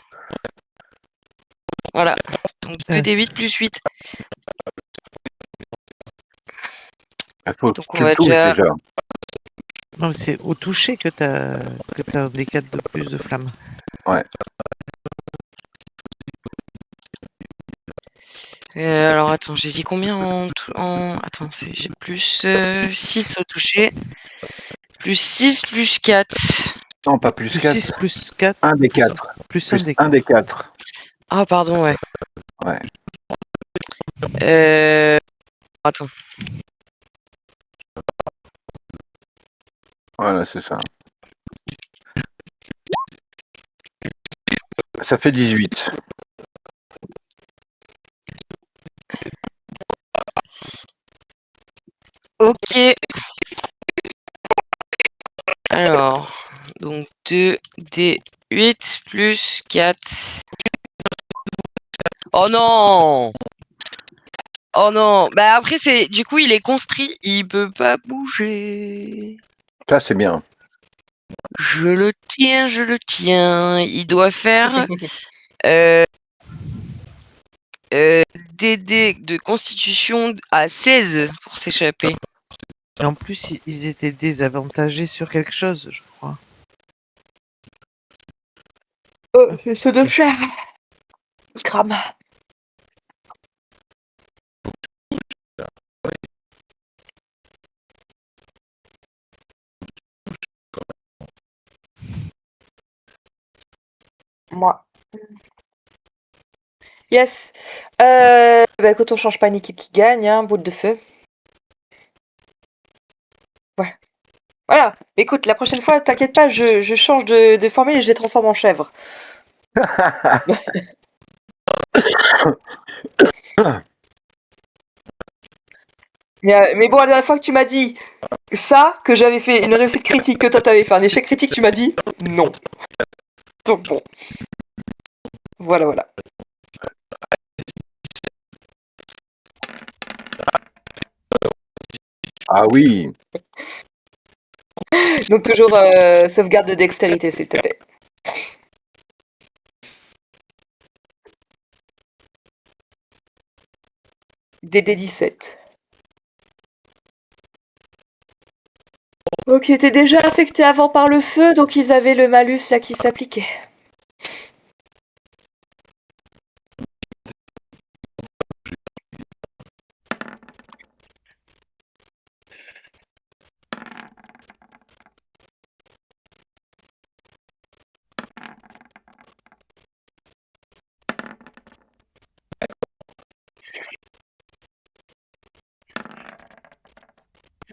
A: Voilà, donc 2d8 plus 8.
C: Il faut que
A: Donc on
C: tu le
A: va
C: touches
A: déjà...
C: déjà.
E: Non, c'est au toucher que t'as un D4 de plus de flamme.
C: Ouais.
A: Alors attends, j'ai dit combien Attends, j'ai plus 6 au toucher. Plus 6 plus 4.
C: Non, pas plus
E: Plus
C: 4.
E: 6 plus 4.
C: Un des 4.
E: Plus 1
C: Plus
E: D4.
C: un des 4.
A: Ah pardon, ouais.
C: Ouais.
A: Attends.
C: Voilà, c'est ça. Ça fait 18.
A: Ok. Alors, donc 2d8 plus 4. Oh non! Oh non! Bah après, du coup, il est construit, il peut pas bouger.
C: Ça, c'est bien.
A: Je le tiens, je le tiens. Il doit faire des dés de constitution à 16 pour s'échapper.
E: Et en plus, ils étaient désavantagés sur quelque chose, je crois.
D: C'est de cher. Crame. Moi. Yes. Bah écoute, on change pas une équipe qui gagne, hein, boule de feu. Ouais. Voilà. Écoute, la prochaine fois, t'inquiète pas, je change de formule et je les transforme en chèvres. Mais bon, la dernière fois que tu m'as dit ça, que j'avais fait une réussite critique, que toi t'avais fait un échec critique, tu m'as dit non. Donc bon. Voilà, voilà.
C: Ah oui.
D: Donc toujours sauvegarde de dextérité, s'il te plaît. DD17. Ok, t'es déjà affecté avant par le feu, donc ils avaient le malus là qui s'appliquait.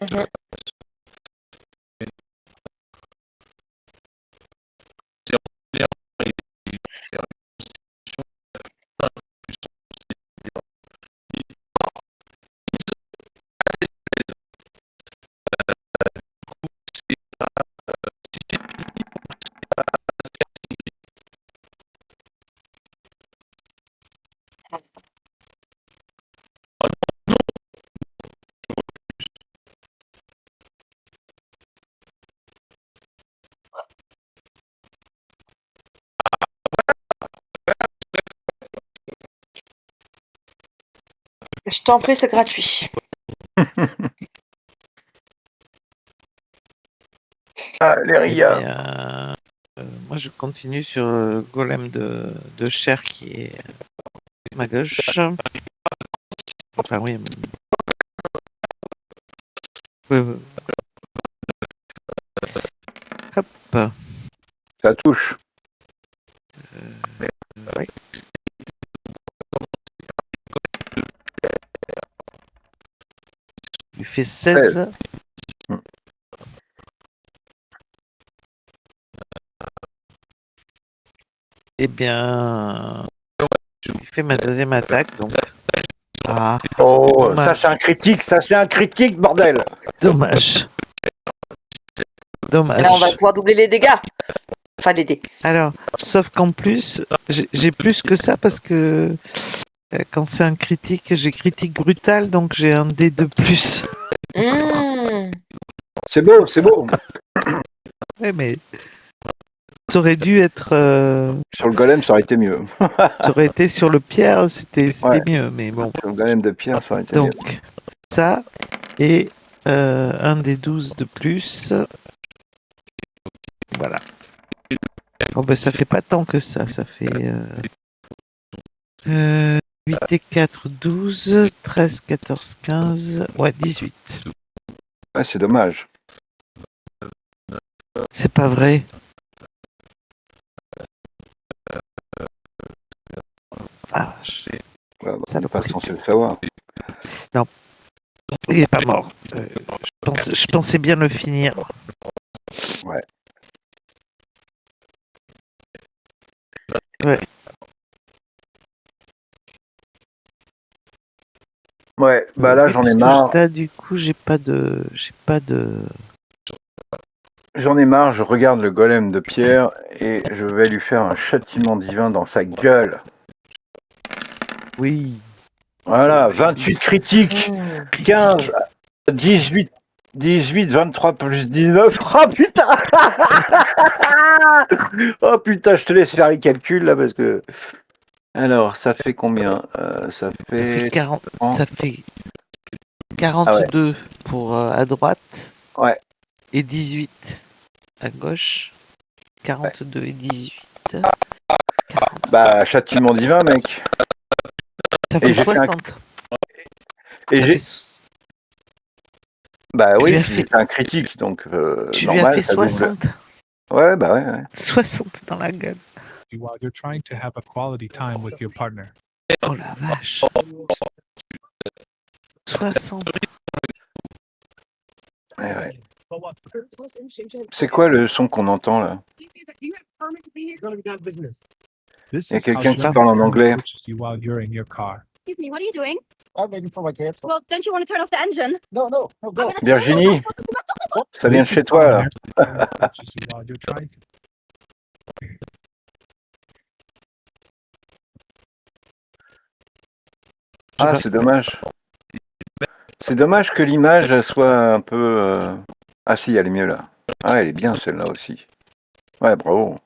D: Mhm. Je t'en prie, c'est gratuit.
C: Allez,
E: Eh
C: Ria.
E: bien, moi, je continue sur le golem de chair qui est à ma gauche. Enfin, oui. Oui. Hop.
C: Ça touche.
E: Oui. Il fait 16.
C: Hmm.
E: Eh bien, je lui fais ma deuxième attaque, donc. Ah,
C: Oh, ça
E: dommage.
C: c'est un critique, ça c'est un critique, bordel.
E: Dommage.
D: Et là, on va
E: Dommage.
D: pouvoir doubler les dégâts. Enfin, les dés.
E: Alors, sauf qu'en plus, j'ai plus que ça parce que quand c'est un critique, j'ai critique brutal, donc j'ai un dé de plus.
D: Mmh.
C: C'est beau, c'est beau.
E: Ouais, mais ça aurait dû être.
C: Sur le golem, ça aurait été mieux.
E: Ça aurait été sur le pierre, c'était
C: Ouais.
E: mieux, mais bon.
C: Sur le golem de pierre, ça aurait été mieux.
E: Donc, ça et un des 12 de plus. Voilà. Bon, ben, ça fait pas tant que ça. Ça fait 8 et 4, 12, 13, 14, 15. Ouais, 18.
C: Ouais, c'est dommage.
E: C'est pas vrai. Vache.
C: Ouais, bah,
E: Ça
C: on n'est pas
E: le
C: censé le savoir.
E: Il est pas mort. Je pensais bien le finir.
C: Ouais.
E: Ouais.
C: Ouais, bah là
E: Oui,
C: j'en ai
E: parce que
C: marre.
E: là, du coup, j'ai pas de.
C: J'en ai marre, je regarde le golem de pierre et je vais lui faire un châtiment divin dans sa gueule.
E: Oui.
C: Voilà, 28 critiques,
D: Mmh.
C: 15, 18, 18, 23 plus 19. Oh putain. Oh putain, je te laisse faire les calculs là parce que... Alors, ça fait combien Ça
E: Ça fait
C: fait...
E: 40. Ça fait
C: Ah ouais,
E: 42 pour à droite
C: ouais,
E: et 18 à gauche. 42 et 18. 40.
C: bah châtiment divin mec.
E: Ça
C: Et
E: fait
C: j'ai fait un...
E: 60.
C: Et
E: Ça
C: j'ai...
E: fait...
C: Bah
E: Tu
C: oui,
E: lui as
C: puis j'ai
E: fait,
C: fait un critique, donc
E: tu lui as
C: normal,
E: fait
C: ça double.
E: 60.
C: Ouais, bah ouais, ouais.
E: 60 dans la gueule.
F: while you're trying to have a quality time with your partner.
E: Oh la vache. 60.
C: Ouais, ouais. C'est quoi le son qu'on entend là?
F: This
C: Il y a
F: is how
C: quelqu'un qui
F: German
C: parle en
F: permit
C: anglais.
F: coaches you while you're in your car.
G: Excuse me, what are you doing?
H: I'm waiting for my cancel.
G: Well, don't you want to turn off the engine?
H: No, go.
C: Virginie, ça vient de
F: This is
C: chez toi
F: how
C: là.
F: American permit coaches you while you're trying to.
C: Ah, c'est dommage. C'est dommage que l'image soit un peu... Ah si, elle est mieux là. Ah, elle est bien celle-là aussi. Ouais, bravo.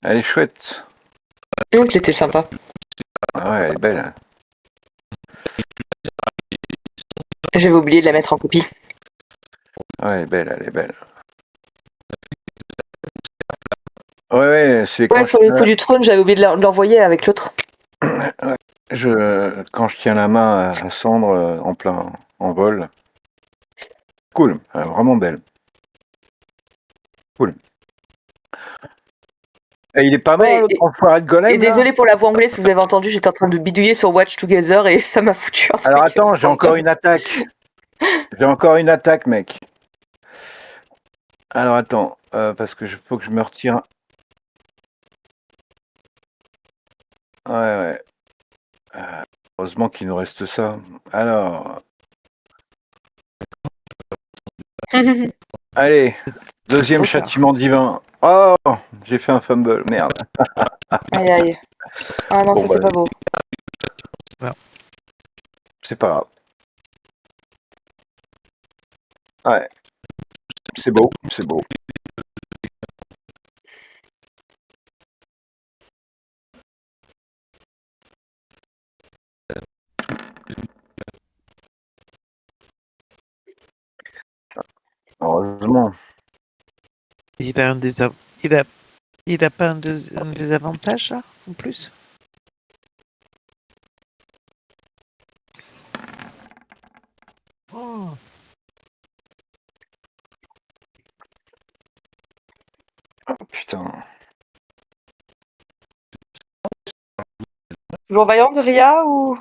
C: Elle est chouette.
D: C'était sympa.
C: Ah ouais, elle est belle.
D: J'avais oublié de la mettre en copie.
C: Ouais, elle est belle, elle est belle. Ouais, ouais, c'est
D: Ouais, sur le coup du trône, j'avais oublié de l'envoyer avec l'autre.
C: quand je tiens la main à Cendre en plein en vol. Cool, vraiment belle. Cool. Et il est pas mort,
D: Ouais,
C: l'autre enfoiré de golem
D: Et
C: là
D: désolé pour la voix anglaise, si vous avez entendu, j'étais en train de bidouiller sur Watch Together et ça m'a foutu un truc.
C: Alors attends, j'ai encore une attaque. J'ai encore une attaque, mec. Alors attends, parce que faut que je me retire. Ouais, ouais. Heureusement qu'il nous reste ça. Alors, allez, deuxième
E: Trop tard.
C: châtiment divin. Oh, j'ai fait un fumble, merde.
D: Aïe aïe. Ah non,
C: Bon,
D: ça
C: bah,
D: c'est pas beau.
C: c'est pas grave. Ouais, c'est beau, c'est beau. heureusement.
E: Il a il a pas un désavantage là, en plus? Oh.
C: Oh, putain.
D: Toujours vaillant de Ria ou.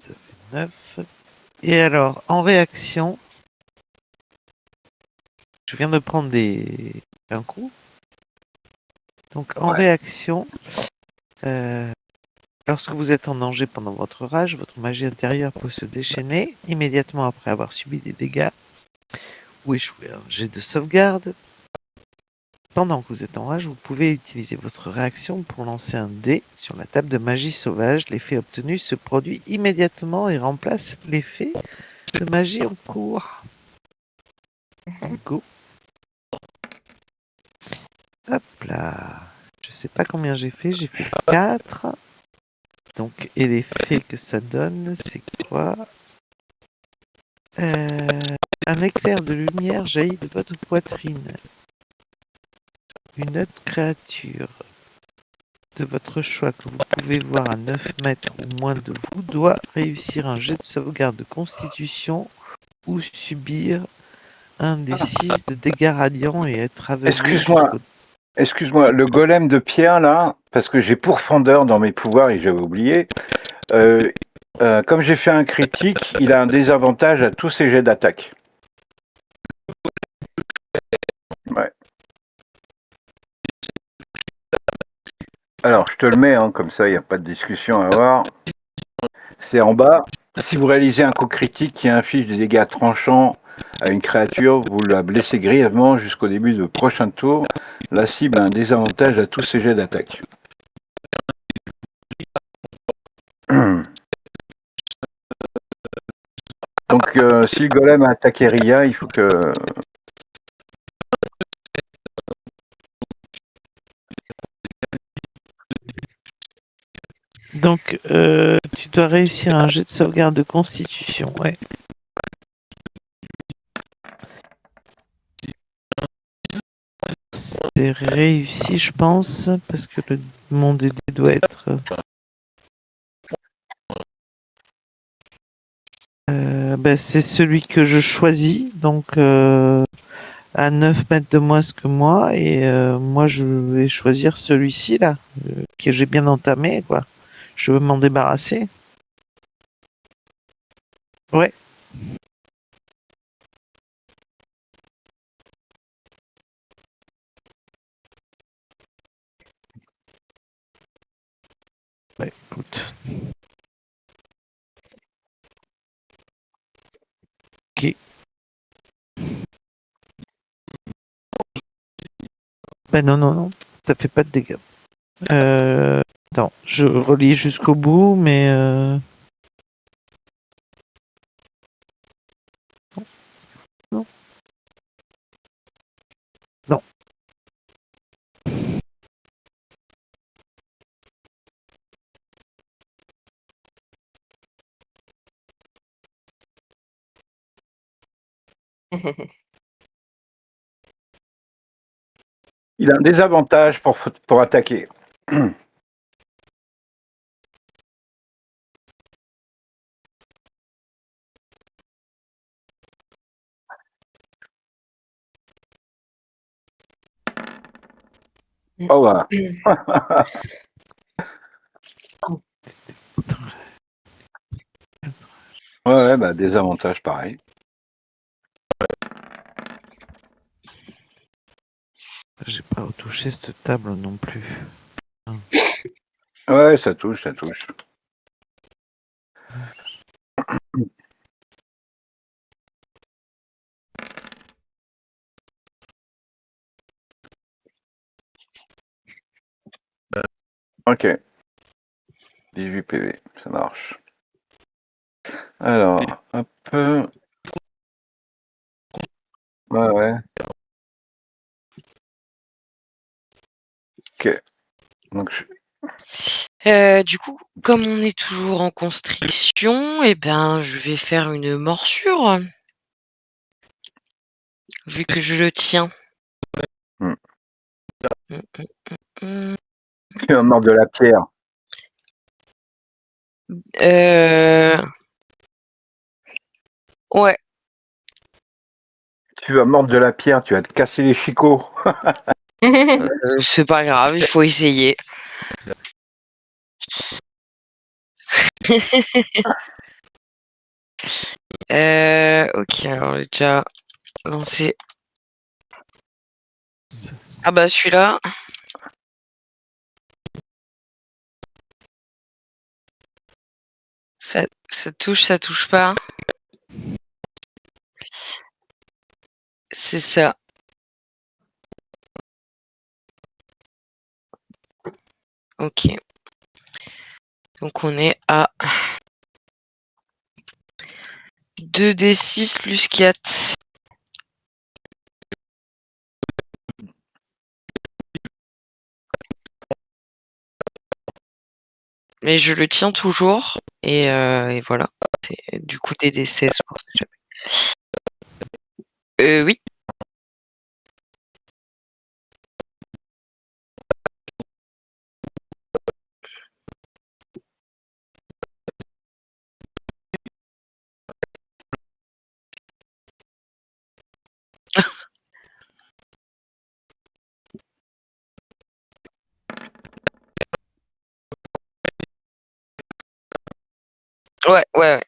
E: Ça fait 9. Et alors, en réaction, je viens de prendre un coup. Donc, en réaction, lorsque vous êtes en danger pendant votre rage, votre magie intérieure peut se déchaîner immédiatement après avoir subi des dégâts ou échouer un jet de sauvegarde. Pendant que vous êtes en rage, vous pouvez utiliser votre réaction pour lancer un dé sur la table de magie sauvage. L'effet obtenu se produit immédiatement et remplace l'effet de magie en cours. Go. Hop là. Je sais pas combien j'ai fait 4. Donc, et l'effet que ça donne, c'est quoi? Un éclair de lumière jaillit de votre poitrine. Une autre créature de votre choix que vous pouvez voir à 9 mètres ou moins de vous doit réussir un jet de sauvegarde de constitution ou subir un des 6 de dégâts radiants et être aveuglé
C: Excuse-moi, le golem de pierre là, parce que j'ai pourfendeur dans mes pouvoirs et j'avais oublié. Comme j'ai fait un critique, il a un désavantage à tous ses jets d'attaque. Ouais. Alors, je te le mets, hein, comme ça, il n'y a pas de discussion à avoir. C'est en bas. Si vous réalisez un coup critique qui inflige des dégâts tranchants à une créature, vous la blessez grièvement jusqu'au début du prochain tour. La cible a un désavantage à tous ses jets d'attaque. Donc, si le golem a attaqué Ria, il faut que...
E: Donc, tu dois réussir un jet de sauvegarde de constitution, ouais. C'est réussi, je pense, parce que mon DD doit être... c'est celui que je choisis, donc à 9 mètres de moins que moi, et moi je vais choisir celui-ci là, que j'ai bien entamé, quoi. Je veux m'en débarrasser. Ouais. Ouais, écoute. Ok. Ben non, ça fait pas de dégâts. Attends, je relis jusqu'au bout, mais... Non. Non.
C: Il a un désavantage pour attaquer. Oh voilà. Ouais, bah désavantage pareil.
E: J'ai pas retouché cette table non plus.
C: Ouais, ça touche. Ok. 18 PV, ça marche. Alors, hop. Ouais. Ok. Donc,
A: Du coup, comme on est toujours en constriction, eh ben, je vais faire une morsure. Vu que je le tiens.
C: Hmm.
A: Mm, mm.
C: tu vas mordre de la pierre.
A: Ouais.
C: Tu vas mordre de la pierre, tu vas te casser les chicots.
A: C'est pas grave, il faut essayer. Ok, alors j'ai déjà lancé. Ah bah celui-là. Ça touche pas. C'est ça. Ok. Donc on est à 2d6 plus 4. Mais je le tiens toujours. Et voilà. C'est du coup des D16 pour ça. Oui. Ouais.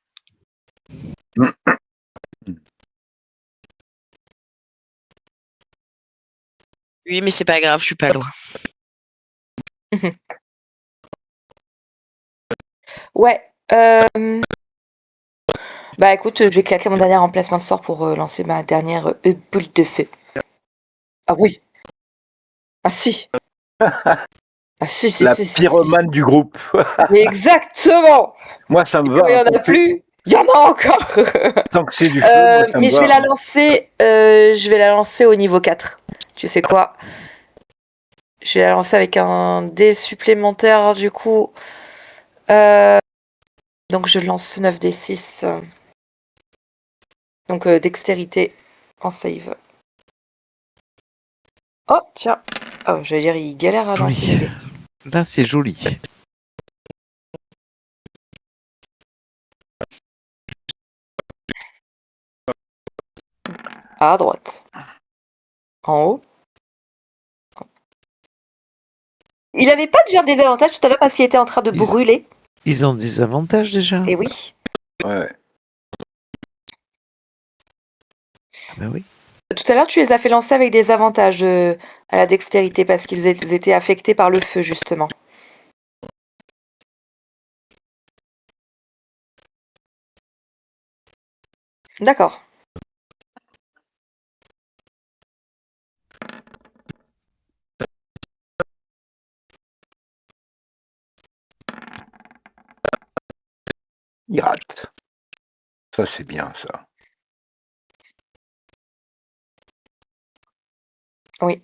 A: Oui, mais c'est pas grave, je suis pas loin.
D: Ouais. Bah écoute, je vais claquer mon dernier emplacement de sort pour lancer ma dernière boule de feu. Ah oui. Ah si. Ah si,
C: La
D: si.
C: pyromane du groupe.
D: Mais exactement.
C: Moi, ça me
D: Et quand
C: va.
D: il y en a plus, il y en a encore.
C: Tant que c'est du feu, moi, ça
D: Mais
C: me
D: je vais
C: va.
D: je vais la lancer au niveau 4. Tu sais quoi? Je vais la lancer avec un dé supplémentaire du coup. Donc je lance 9d6. Donc dextérité en save. Oh tiens. Oh, j'allais dire, il galère à lancer les
E: Joli.
D: dés.
E: Là, c'est joli.
D: À droite. En haut. Il avait pas déjà des avantages tout à l'heure parce qu'il était en train de
E: Ils-
D: brûler.
E: Ils ont des avantages déjà.
D: Et oui.
C: Ouais.
E: Ah bah oui.
D: Tout à l'heure, tu les as fait lancer avec des avantages à la dextérité parce qu'ils étaient affectés par le feu, justement. D'accord.
C: Il rate. Ça, c'est bien, ça.
D: Oui.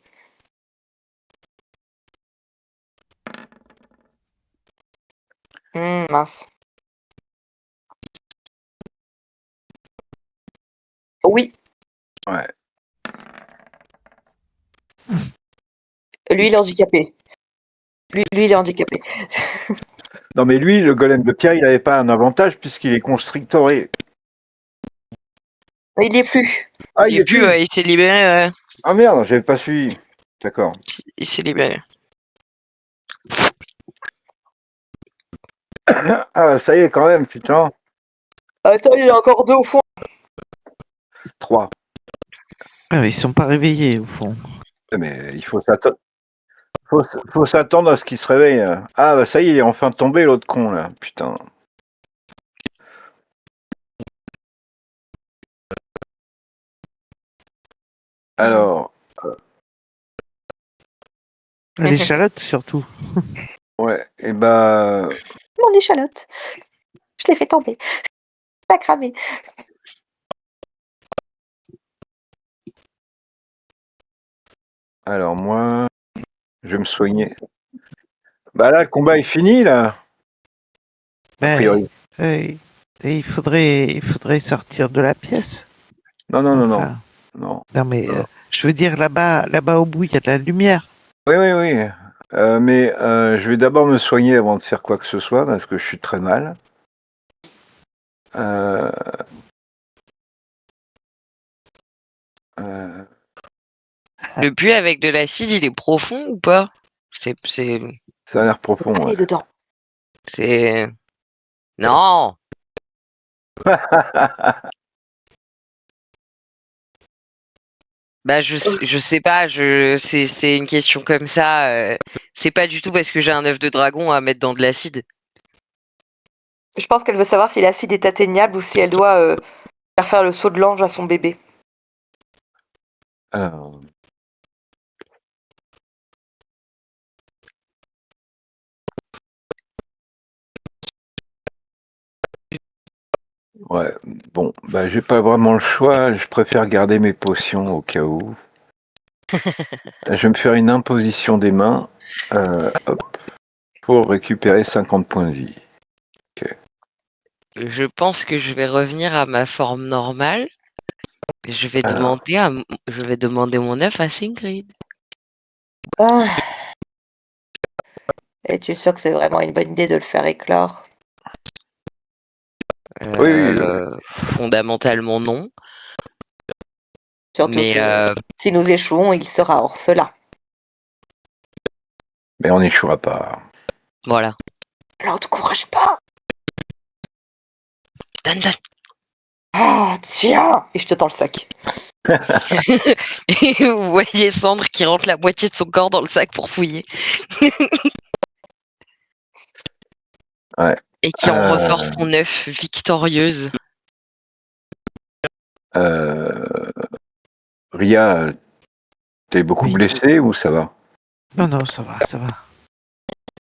D: Mince. Oui.
C: Ouais.
D: Lui, il est handicapé. Lui, il est handicapé.
C: Non, mais lui, le golem de pierre, il n'avait pas un avantage puisqu'il est constrictoré.
D: Il y est plus.
C: Ah,
A: Il
C: il
A: est
C: est
A: plus,
C: plus.
A: ouais, il s'est libéré, ouais.
C: Ah merde, j'avais pas suivi. D'accord.
A: Il s'est libéré.
C: Ah, ça y est, quand même, putain.
D: Attends, il est encore deux au fond.
C: 3.
E: Ah, mais ils sont pas réveillés au fond.
C: Mais il faut s'attendre. Faut s'attendre à ce qu'il se réveille. Ah, bah ça y est, il est enfin tombé, l'autre con, là. Putain. Alors,
E: L'échalote surtout.
C: ouais, et bah.
D: Mon échalote. Je l'ai fait tomber. Pas cramé.
C: Alors, moi, je vais me soigner. Bah là, le combat est fini, là. A
E: Ben,
C: priori.
E: et il faudrait sortir de la pièce.
C: Non, non, non, non.
E: Enfin,
C: Non.
E: non, mais
C: Non.
E: je veux dire, là-bas au bout, il y a de la lumière.
C: Oui, oui, oui. Mais je vais d'abord me soigner avant de faire quoi que ce soit, parce que je suis très mal. Euh, euh,
A: Le puits avec de l'acide, il est profond ou pas? C'est...
C: Ça a l'air profond,
D: Allez
C: ouais.
D: dedans.
A: C'est... Non! Bah je sais pas, c'est une question comme ça. C'est pas du tout parce que j'ai un œuf de dragon à mettre dans de l'acide.
D: Je pense qu'elle veut savoir si l'acide est atteignable ou si elle doit faire le saut de l'ange à son bébé.
C: Alors, ouais, bon, bah j'ai pas vraiment le choix, je préfère garder mes potions au cas où. Je vais me faire une imposition des mains, hop, pour récupérer 50 points de vie.
A: Je pense que je vais revenir à ma forme normale. Je vais
C: Alors,
A: demander mon œuf à Sigrid.
D: Ah. Et tu es sûr que c'est vraiment une bonne idée de le faire éclore?
C: oui, oui,
A: Fondamentalement non.
D: Surtout
A: Mais
D: que si nous échouons, il sera orphelin.
C: mais on n'échouera pas.
A: voilà.
D: Alors ne courage pas!
A: Dan, dan.
D: Ah, tiens! Et je te tends le sac.
A: Et vous voyez Cendre qui rentre la moitié de son corps dans le sac pour fouiller.
C: Ouais.
A: Et qui en ressort son œuf victorieuse.
C: Ria, t'es beaucoup
E: Oui.
C: blessé ou ça va?
E: Non, non, ça va, ça va.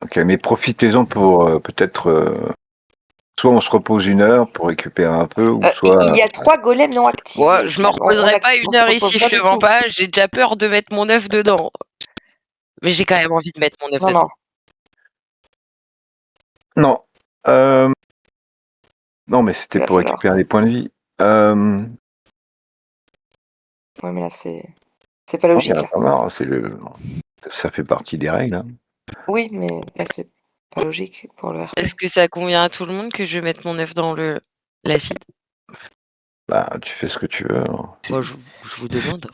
C: Ok, mais profitez-en pour peut-être. Soit on se repose 1 heure pour récupérer un peu, ou soit.
D: Il y a 3 golems non activés.
A: Ouais, je me reposerai pas
D: On
A: une
D: se
A: heure
D: repose
A: ici,
D: pas
A: je
D: du
A: te mens
D: tout.
A: pas. J'ai déjà peur de mettre mon œuf dedans. Mais j'ai quand même envie de mettre mon œuf
D: Non,
A: dedans.
D: non,
C: Non. Euh, Non, mais c'était
D: il va
C: pour
D: falloir.
C: récupérer des points de vie. Non,
D: Ouais, mais là, c'est pas
C: il y
D: logique,
C: en a
D: là.
C: pas marre, ça fait partie des règles. Hein.
D: Oui, mais là, c'est pas logique pour le RP.
A: Est-ce que ça convient à tout le monde que je mette mon œuf dans l'acide?
C: Bah, tu fais ce que tu veux. Hein.
A: Moi, je vous demande.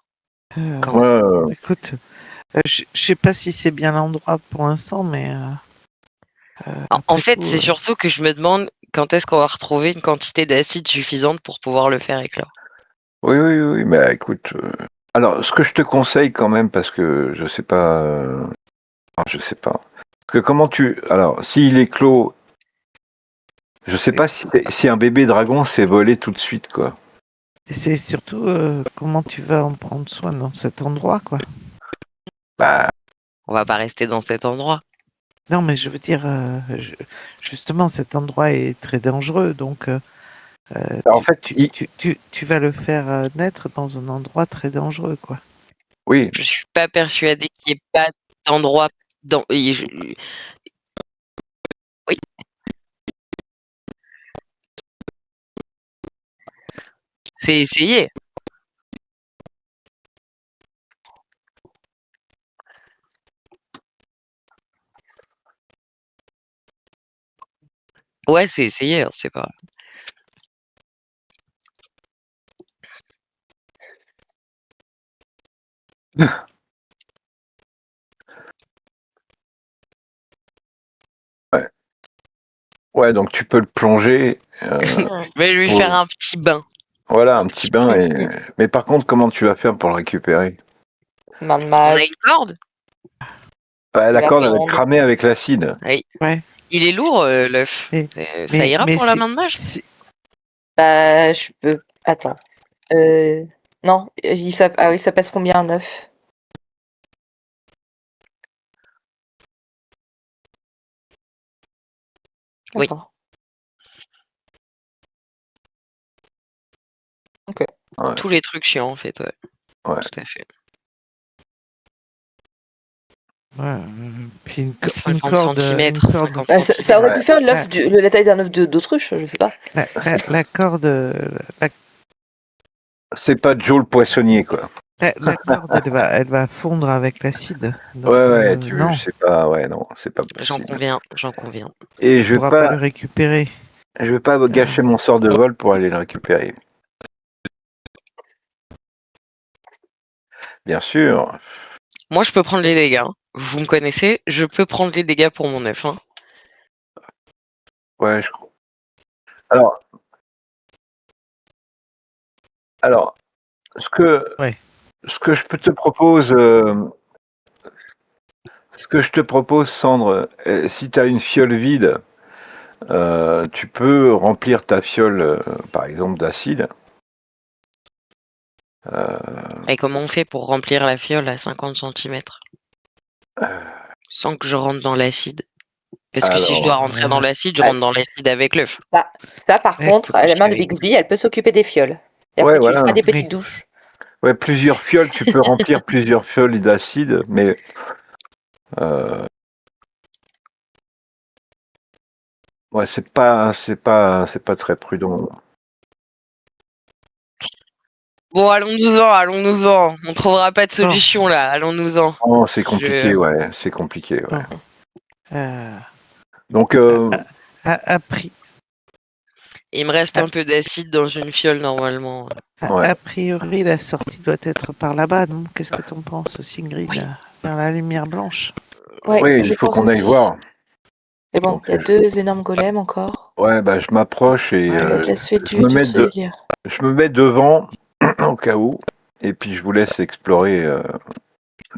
E: Euh,
A: Quand même.
E: Écoute, je sais pas si c'est bien l'endroit pour l'instant, mais
A: En
E: après
A: fait,
E: tout,
A: c'est surtout que je me demande quand est-ce qu'on va retrouver une quantité d'acide suffisante pour pouvoir le faire éclore.
C: Oui, oui, oui, mais écoute. Alors, ce que je te conseille quand même, parce que je sais pas. Je sais pas. Parce que comment tu. Alors, s'il est clos, je sais pas si un bébé dragon s'est volé tout de suite, quoi.
E: c'est surtout comment tu vas en prendre soin dans cet endroit, quoi.
C: Bah,
A: On va pas rester dans cet endroit.
E: Non, mais je veux dire, justement, cet endroit est très dangereux, donc
C: en fait,
E: tu vas le faire naître dans un endroit très dangereux, quoi.
C: oui,
A: Je suis pas persuadée qu'il n'y ait pas d'endroit dans. Oui, c'est essayé. Ouais, c'est essayé, hein, c'est pas.
C: ouais. Ouais, donc tu peux le plonger.
A: Je vais lui
C: Pour-
A: faire un petit bain.
C: Voilà,
A: Un
C: un petit
A: petit
C: bain.
A: peu.
C: Mais par contre, comment tu vas faire pour le récupérer?
D: Main de
A: On
D: mag,
A: a une corde?
C: La
D: la
C: corde, elle va être
D: viande.
C: cramée avec l'acide.
A: Oui.
E: Ouais.
A: Il est lourd, l'œuf.
E: Mais-
A: Ça ira
E: mais
A: pour la main de mage?
D: Bah, je peux. Attends. Non, ah oui, ça pèse combien un œuf?
A: Oui.
D: Attends.
C: Ouais.
A: Tous les trucs chiants, en fait, ouais.
C: Ouais.
A: Tout à fait.
E: Puis une
A: 50
E: corde,
A: centimètres,
E: une corde.
A: 50
D: Bah, ça aurait pu
A: centimètres.
D: faire la taille d'un œuf d'autruche, je sais pas.
E: La corde,
C: C'est pas Joe le poissonnier, quoi.
E: la corde, elle va fondre avec l'acide. Donc,
C: Ouais,
E: non,
C: c'est pas, ouais, non, c'est pas
A: J'en
C: possible.
A: conviens.
C: Et
E: tu pourras pas le récupérer.
C: je vais pas gâcher mon sort de vol pour aller le récupérer. Bien sûr.
A: Moi, je peux prendre les dégâts. Hein. Vous me connaissez, je peux prendre les dégâts pour mon œuf. Hein.
C: Ouais, je crois. Alors, ce que je te propose, Sandre, si tu as une fiole vide, tu peux remplir ta fiole, par exemple, d'acide.
A: Et comment on fait pour remplir la fiole à 50 centimètres sans que je rentre dans l'acide? Parce que si je dois rentrer dans l'acide, je rentre dans l'acide avec l'œuf.
D: Ça, par contre, la main de Bixby, elle peut s'occuper des fioles. Et après, tu feras des petites douches.
C: Ouais, plusieurs fioles, tu peux remplir plusieurs fioles d'acide, mais ouais, c'est pas très prudent.
A: Bon, allons-nous-en. On trouvera pas de solution là. Allons-nous-en.
C: Oh, c'est compliqué, ouais. C'est compliqué, ouais. Donc,
E: appris.
A: Il me reste un peu d'acide dans une fiole normalement.
E: A priori, la sortie doit être par là-bas, non? Qu'est-ce que t'en penses, Sigrid, vers la lumière blanche?
C: Oui, il faut qu'on aille voir.
D: Mais bon, il y a 2 énormes golems encore.
C: Ouais, bah je m'approche et je me mets devant au cas où, et puis je vous laisse explorer le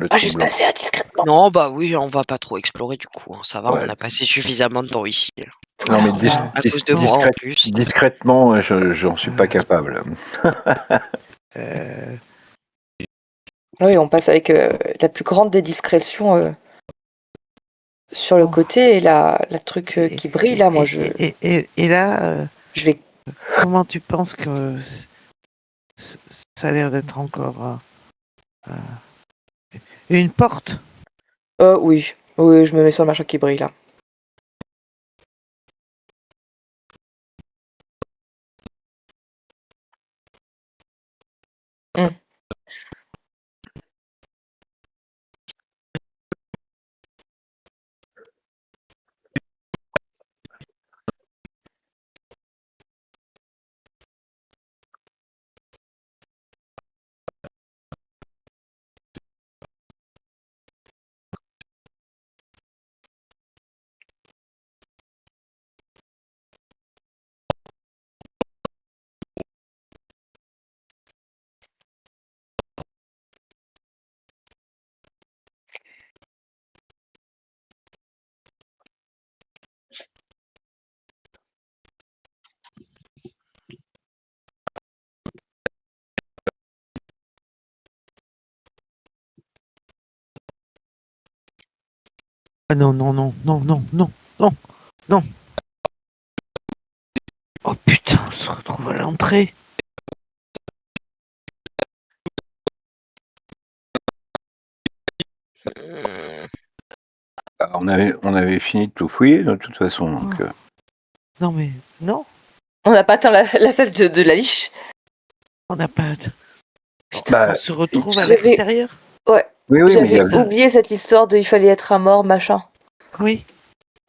C: trou
D: juste
C: blanc.
D: passer discrètement.
A: Non, bah oui, on va pas trop explorer du coup. Hein. Ça va, on a passé suffisamment de temps ici.
C: Non, mais
A: à cause de moi en plus.
C: Discrètement, j'en suis pas capable.
D: Oui, on passe avec la plus grande des discrétions sur le côté et la truc qui brille là, moi je.
E: Et là,
D: je vais.
E: Comment tu penses que ça a l'air d'être encore une porte?
D: Oui, je me mets sur le machin qui brille là.
E: Ah non. Oh putain, on se retrouve à l'entrée.
C: On avait fini de tout fouiller de toute façon. Donc,
E: Non mais non.
D: On n'a pas atteint la salle de la liche.
E: On n'a pas.
D: Putain,
E: on se retrouve à l'extérieur.
D: Ouais.
C: Oui,
D: j'avais oublié cette histoire de il fallait être un mort machin.
E: Oui.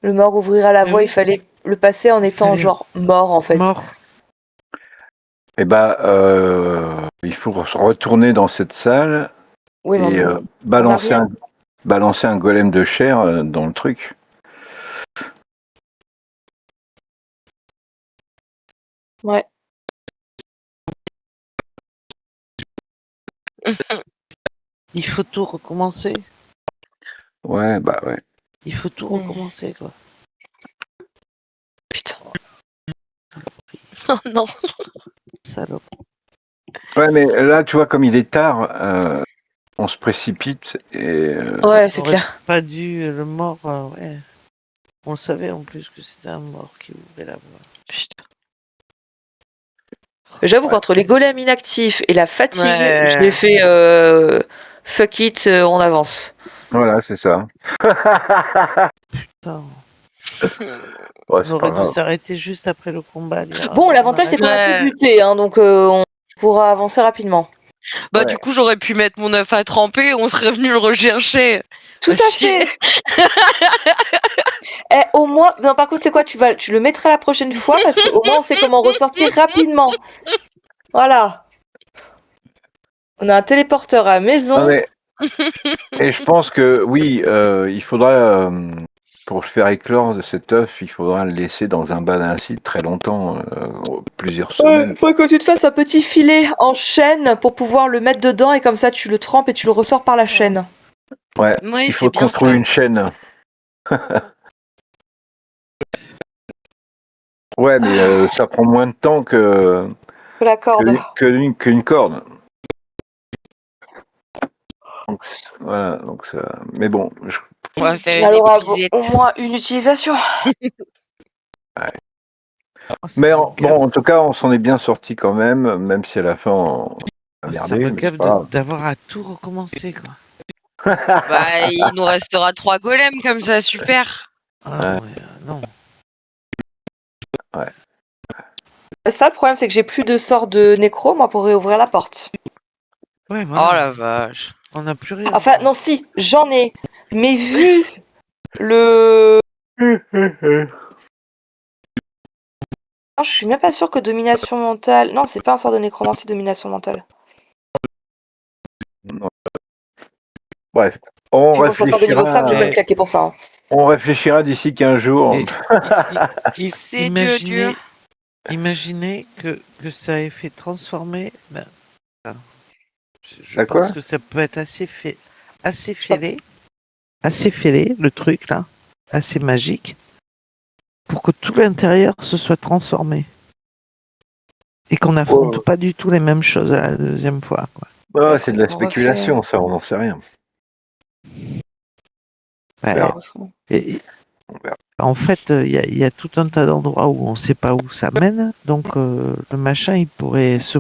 D: Le mort ouvrira la voie, il fallait le passer en étant genre mort en fait.
E: Mort.
C: Eh ben, il faut retourner dans cette salle et balancer un golem de chair dans le truc.
D: Ouais.
E: Il faut tout recommencer.
C: Ouais, bah ouais.
E: Il faut tout recommencer, quoi.
A: Putain. Oh non.
E: Salope.
C: Ouais, mais là, tu vois, comme il est tard, on se précipite et...
D: Ouais, c'est clair.
E: Pas dû, le mort, ouais. On le savait en plus que c'était un mort qui ouvrait la voie.
A: Putain.
D: J'avoue qu'entre les golems inactifs et la fatigue, je l'ai fait fuck it, on avance.
C: Voilà, c'est ça.
E: Putain.
C: Ouais,
E: On
C: c'est pas
E: aurait dû
C: grave.
E: s'arrêter juste après le combat. Dire,
D: Bon,
E: on
D: l'avantage, c'est qu'on a
A: Ouais.
D: pu buter, hein, donc on pourra avancer rapidement.
A: Bah,
C: Ouais.
A: du coup, j'aurais pu mettre mon œuf à tremper, on serait venu le rechercher.
D: Tout
A: Bah,
D: à
A: chier.
D: fait. Au moins, non, par contre, c'est quoi, tu le mettras la prochaine fois parce qu'au moins on sait comment ressortir rapidement. Voilà. On a un téléporteur à la maison.
C: Non, mais... Et je pense que oui, il faudra, pour faire éclore de cet œuf, il faudra le laisser dans un bas d'acide très longtemps, plusieurs semaines.
D: Faut que tu te fasses un petit filet en chaîne pour pouvoir le mettre dedans et comme ça tu le trempes et tu le ressors par la chaîne.
C: Ouais,
A: Oui,
C: il
A: c'est
C: faut
A: bien
C: construire
A: ça.
C: une chaîne. Ouais, mais ça prend moins de temps
D: La corde.
C: qu'une corde. Donc, voilà, donc ça... Mais bon,
A: On va faire une
D: Elle aura
A: épuisette.
D: au moins une utilisation.
C: mais en tout cas, on s'en est bien sorti quand même si à la fin on a
E: Ça
C: merdé,
E: me
C: mais c'est
E: gave
C: pas grave.
E: d'avoir à tout recommencer, quoi.
A: Bah, il nous restera 3 golems comme ça, super.
E: Ah
C: Ouais.
E: non, non.
D: Ça, le problème, c'est que j'ai plus de sort de nécro, moi, pour réouvrir la porte.
E: Ouais,
A: Oh
E: voilà.
A: la vache.
E: On n'a plus rien.
D: Enfin, non, si, j'en ai. Mais vu le... Non, je suis même pas sûre que domination mentale... Non, c'est pas un sort de nécromancie, domination mentale.
C: Non. Bref, on
D: Puis bon, c'est un sort de niveau 5, je vais pas le
E: Eh.
D: claquer pour ça. Hein.
C: on réfléchira d'ici 15 jours.
E: Et-
A: C'est dur.
E: Imaginez que ça ait fait transformer. Je
C: À
E: pense
C: quoi
E: que ça peut être assez fêlé, le truc là, assez magique, pour que tout l'intérieur se soit transformé et qu'on n'affronte
C: Oh.
E: pas du tout les mêmes choses à la deuxième fois, quoi.
C: Ouais, c'est de la
D: On refait,
C: spéculation, ça, on n'en sait rien.
E: Ouais,
C: verra.
E: et-
C: On verra.
E: en fait, il y a tout un tas d'endroits où on ne sait pas où ça mène, donc le machin, il pourrait se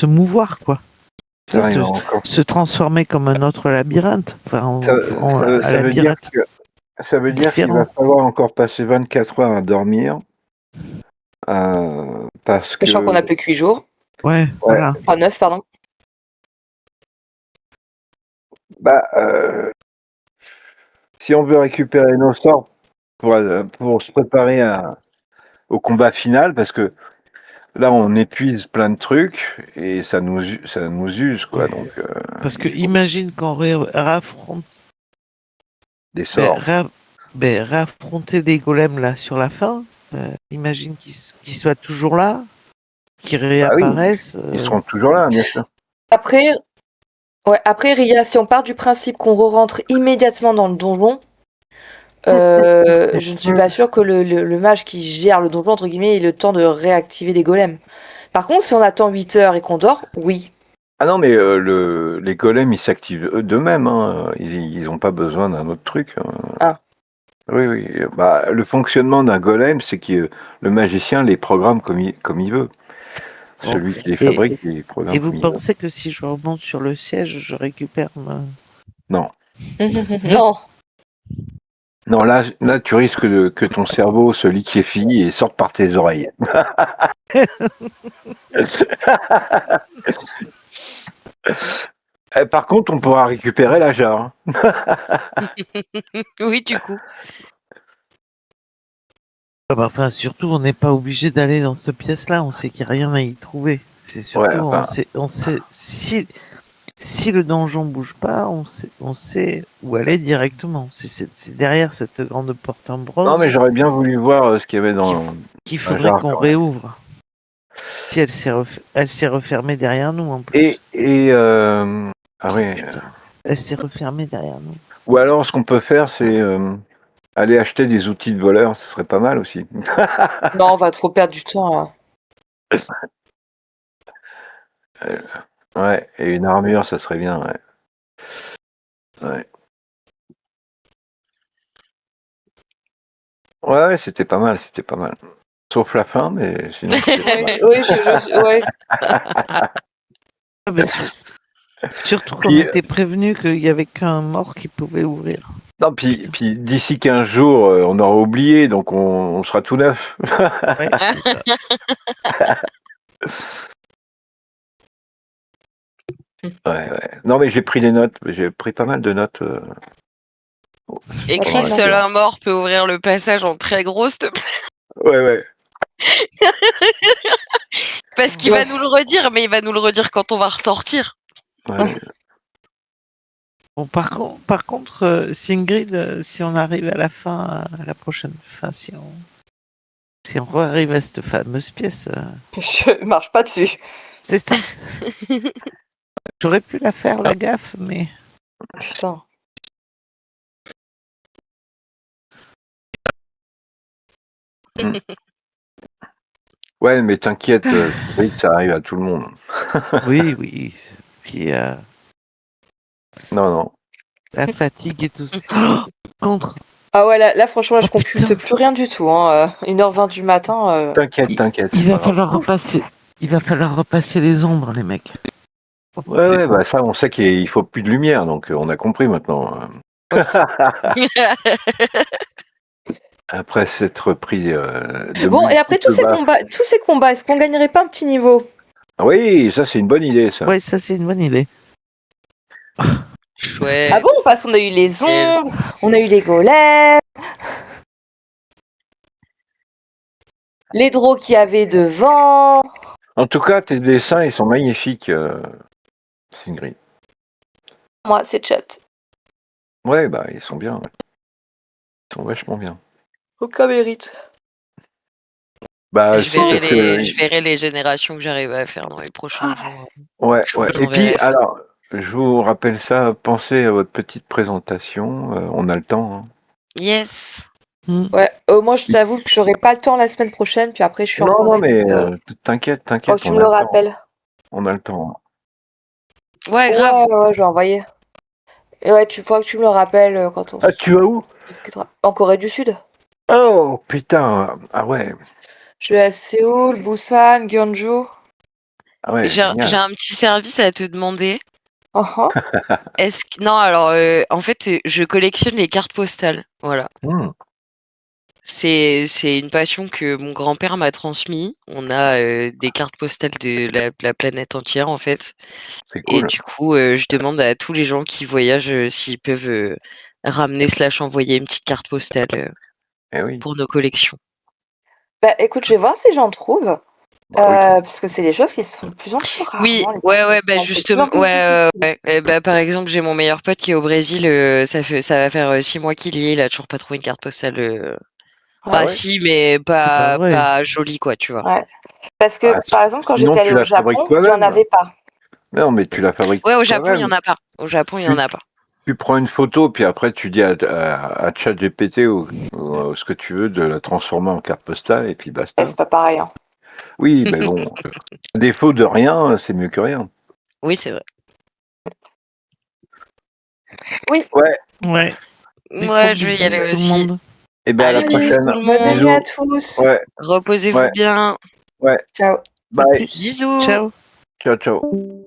E: mouvoir, quoi.
C: Ça,
E: Se-
C: il va encore.
E: Se transformer comme un autre labyrinthe. Enfin,
C: Ça veut dire ça veut dire qu'il va
E: différent.
C: falloir encore passer 24 heures à dormir. Parce que.
D: Sachant qu'on a plus que 8 jours.
E: Ouais, voilà.
D: Enfin, 9, pardon.
C: Bah, si on veut récupérer nos sorts pour se préparer au combat final, parce que là, on épuise plein de trucs et ça nous use, quoi.
E: Ouais.
C: Donc,
E: Parce que imagine qu'on réaffronte,
C: des sorts.
E: réaffronter des golems là sur la fin. Imagine qu'ils soient toujours là, qu'ils réapparaissent.
C: Ils seront toujours là, bien sûr.
D: Après, Ria, si on part du principe qu'on re-rentre immédiatement dans le donjon, je ne suis pas sûre que le mage qui gère le donjon, entre guillemets, ait le temps de réactiver des golems. Par contre, si on attend 8 heures et qu'on dort, oui.
C: Ah non, mais les golems, ils s'activent eux d'eux-mêmes. Hein. Ils n'ont pas besoin d'un autre truc.
D: Ah.
C: Oui. Bah, le fonctionnement d'un golem, c'est que le magicien les programme comme il veut.
E: Bon.
C: Celui qui les fabrique, il les programme
E: Et vous
C: comme il veut.
E: pensez que si je remonte sur le siège, je récupère ma...
C: Non.
D: Non.
C: Non, là, tu risques que ton cerveau se liquéfie et sorte par tes oreilles. Par contre, on pourra récupérer la jarre.
A: Oui, du coup.
E: Enfin, surtout, on n'est pas obligé d'aller dans cette pièce-là. On sait qu'il n'y a rien à y trouver. C'est surtout,
C: Ouais, enfin.
E: on sait si le donjon bouge pas, on sait où aller directement. C'est derrière cette grande porte en bronze.
C: Non, mais j'aurais bien voulu voir ce qu'il y avait dans.
E: Qu'il faudrait
C: jarre,
E: qu'on
C: quand même.
E: réouvre. Si elle s'est refermée derrière nous en plus.
C: Ah oui.
E: Elle s'est refermée derrière nous.
C: Ou alors, ce qu'on peut faire, c'est aller acheter des outils de voleur. Ce serait pas mal aussi.
D: Non, on va trop perdre du temps là.
C: Ouais, et une armure, ça serait bien, ouais. Ouais, c'était pas mal. Sauf la fin, mais sinon, c'était pas mal.
D: Oui, ouais.
E: Ah, Surtout qu'on
C: Puis,
E: était prévenu qu'il y avait qu'un mort qui pouvait ouvrir.
C: non, puis d'ici 15 jours, on aura oublié, donc on sera tout neuf.
E: Ouais, c'est ça.
C: Ouais. Non, mais j'ai pris des notes. J'ai pris pas mal de notes.
A: Écrit
C: Ouais.
A: seul un mort peut ouvrir le passage en très gros, s'il te plaît.
C: Ouais.
A: Parce qu'il va nous le redire, mais il va nous le redire quand on va ressortir.
C: Ouais.
E: Bon, par contre, Singrid, si on arrive à la fin, à la prochaine fin, si on arrive à cette fameuse pièce,
D: Je marche pas dessus.
E: c'est ça. J'aurais pu la faire, la gaffe, mais
D: Putain.
C: Ouais, mais t'inquiète, oui, ça arrive à tout le monde.
E: oui. Puis
C: Non.
E: la fatigue et tout ça. Oh, contre.
D: Ah ouais, là franchement, je
E: Oh,
D: compute
E: putain.
D: plus rien du tout. Hein. 1h20 du matin.
C: T'inquiète.
E: Il
C: c'est
E: va
C: pas grave.
E: falloir repasser les ombres, les mecs.
C: Ouais, bah ça, on sait qu'il faut plus de lumière, donc on a compris maintenant. Après s'être pris de
D: Bon, et après tous ces
C: multiples
D: combats, est-ce qu'on gagnerait pas un petit niveau?
C: Oui, ça c'est une bonne idée, ça.
E: Ouais, ça c'est une bonne idée.
A: Chouette.
D: Ah bon, parce qu'on a eu les ombres, on a eu les golems, les draws qu'il y avait devant.
C: En tout cas, tes dessins, ils sont magnifiques, Singrid.
D: Moi, c'est chat.
C: Ouais, bah ils sont bien. Ouais. Ils sont vachement bien.
D: Aucun mérite.
C: Bah,
A: Je
C: si, parce que...
A: verrai les générations que j'arrive à faire dans les prochains jours.
C: Ouais.
A: Je vous
C: Et puis,
A: enverrai ça.
C: alors, je vous rappelle ça, pensez à votre petite présentation. On a le temps. Hein.
A: Yes.
D: Ouais, moi je t'avoue que j'aurai pas le temps la semaine prochaine, puis après je suis en
C: Non,
D: Corée.
C: mais
D: donc,
C: t'inquiète,
D: faut que tu
C: on
D: me
C: a
D: le
C: le temps.
D: rappelles.
C: On a le temps.
A: Ouais, grave.
D: Ouais, je vais envoyer. Et ouais, faut que tu me le rappelles quand on
C: Ah, tu vas où?
D: En Corée du Sud.
C: Oh, putain. Ah ouais.
D: Je vais à Séoul, Busan, Gyeongju.
C: Ah ouais,
A: J'ai
C: génial.
A: un petit service à te demander.
D: Uh-huh.
A: Non, alors, en fait, je collectionne les cartes postales. Voilà.
C: Hmm.
A: C'est une passion que mon grand-père m'a transmis. On a des cartes postales de la planète entière, en fait.
C: C'est
A: Et
C: cool.
A: du coup, je demande à tous les gens qui voyagent s'ils peuvent ramener / envoyer une petite carte postale
C: Eh oui.
A: pour nos collections.
D: Bah écoute, je vais voir si j'en trouve.
C: Bah oui.
D: Parce que c'est des choses qui se font de plus en plus rarement.
A: Oui,
D: les
A: ouais,
D: cartes
A: bah
D: postales. C'est de plus
A: justement,
D: en plus difficile.
A: Bah, par exemple, j'ai mon meilleur pote qui est au Brésil. Ça va faire 6 mois qu'il y est. Il a toujours pas trouvé une carte postale.
C: Ah ouais.
A: Si, mais
E: pas vrai.
A: pas jolie, quoi, tu vois.
D: Ouais. Parce que,
C: Ah,
D: par exemple, quand
C: sinon,
D: j'étais allée
C: tu
D: au
C: la fabriques
D: Japon, il n'y en
C: toi-même.
D: avait pas.
C: Non, mais tu la fabriques
A: Ouais, au Japon, il y
C: toi-même.
A: en a pas. Au Japon, il y en a pas.
C: Tu prends une photo, puis après tu dis à ChatGPT ou ce que tu veux de la transformer en carte postale, et puis
D: Et
C: basta.
D: c'est pas pareil. Hein.
C: Oui, mais bon, à défaut de rien, c'est mieux que rien.
A: Oui, c'est vrai.
C: Ouais,
E: Ouais.
A: Ouais, je vais y aller
E: tout le
A: aussi.
E: monde.
C: et ben à la
A: Allez,
C: prochaine.
A: tout le
D: Bonne
A: monde.
D: nuit à tous.
C: Ouais,
A: Reposez-vous
C: Ouais.
A: bien.
C: ouais.
D: Ciao.
C: Bye.
A: Bisous.
E: Ciao.
C: Ciao, ciao.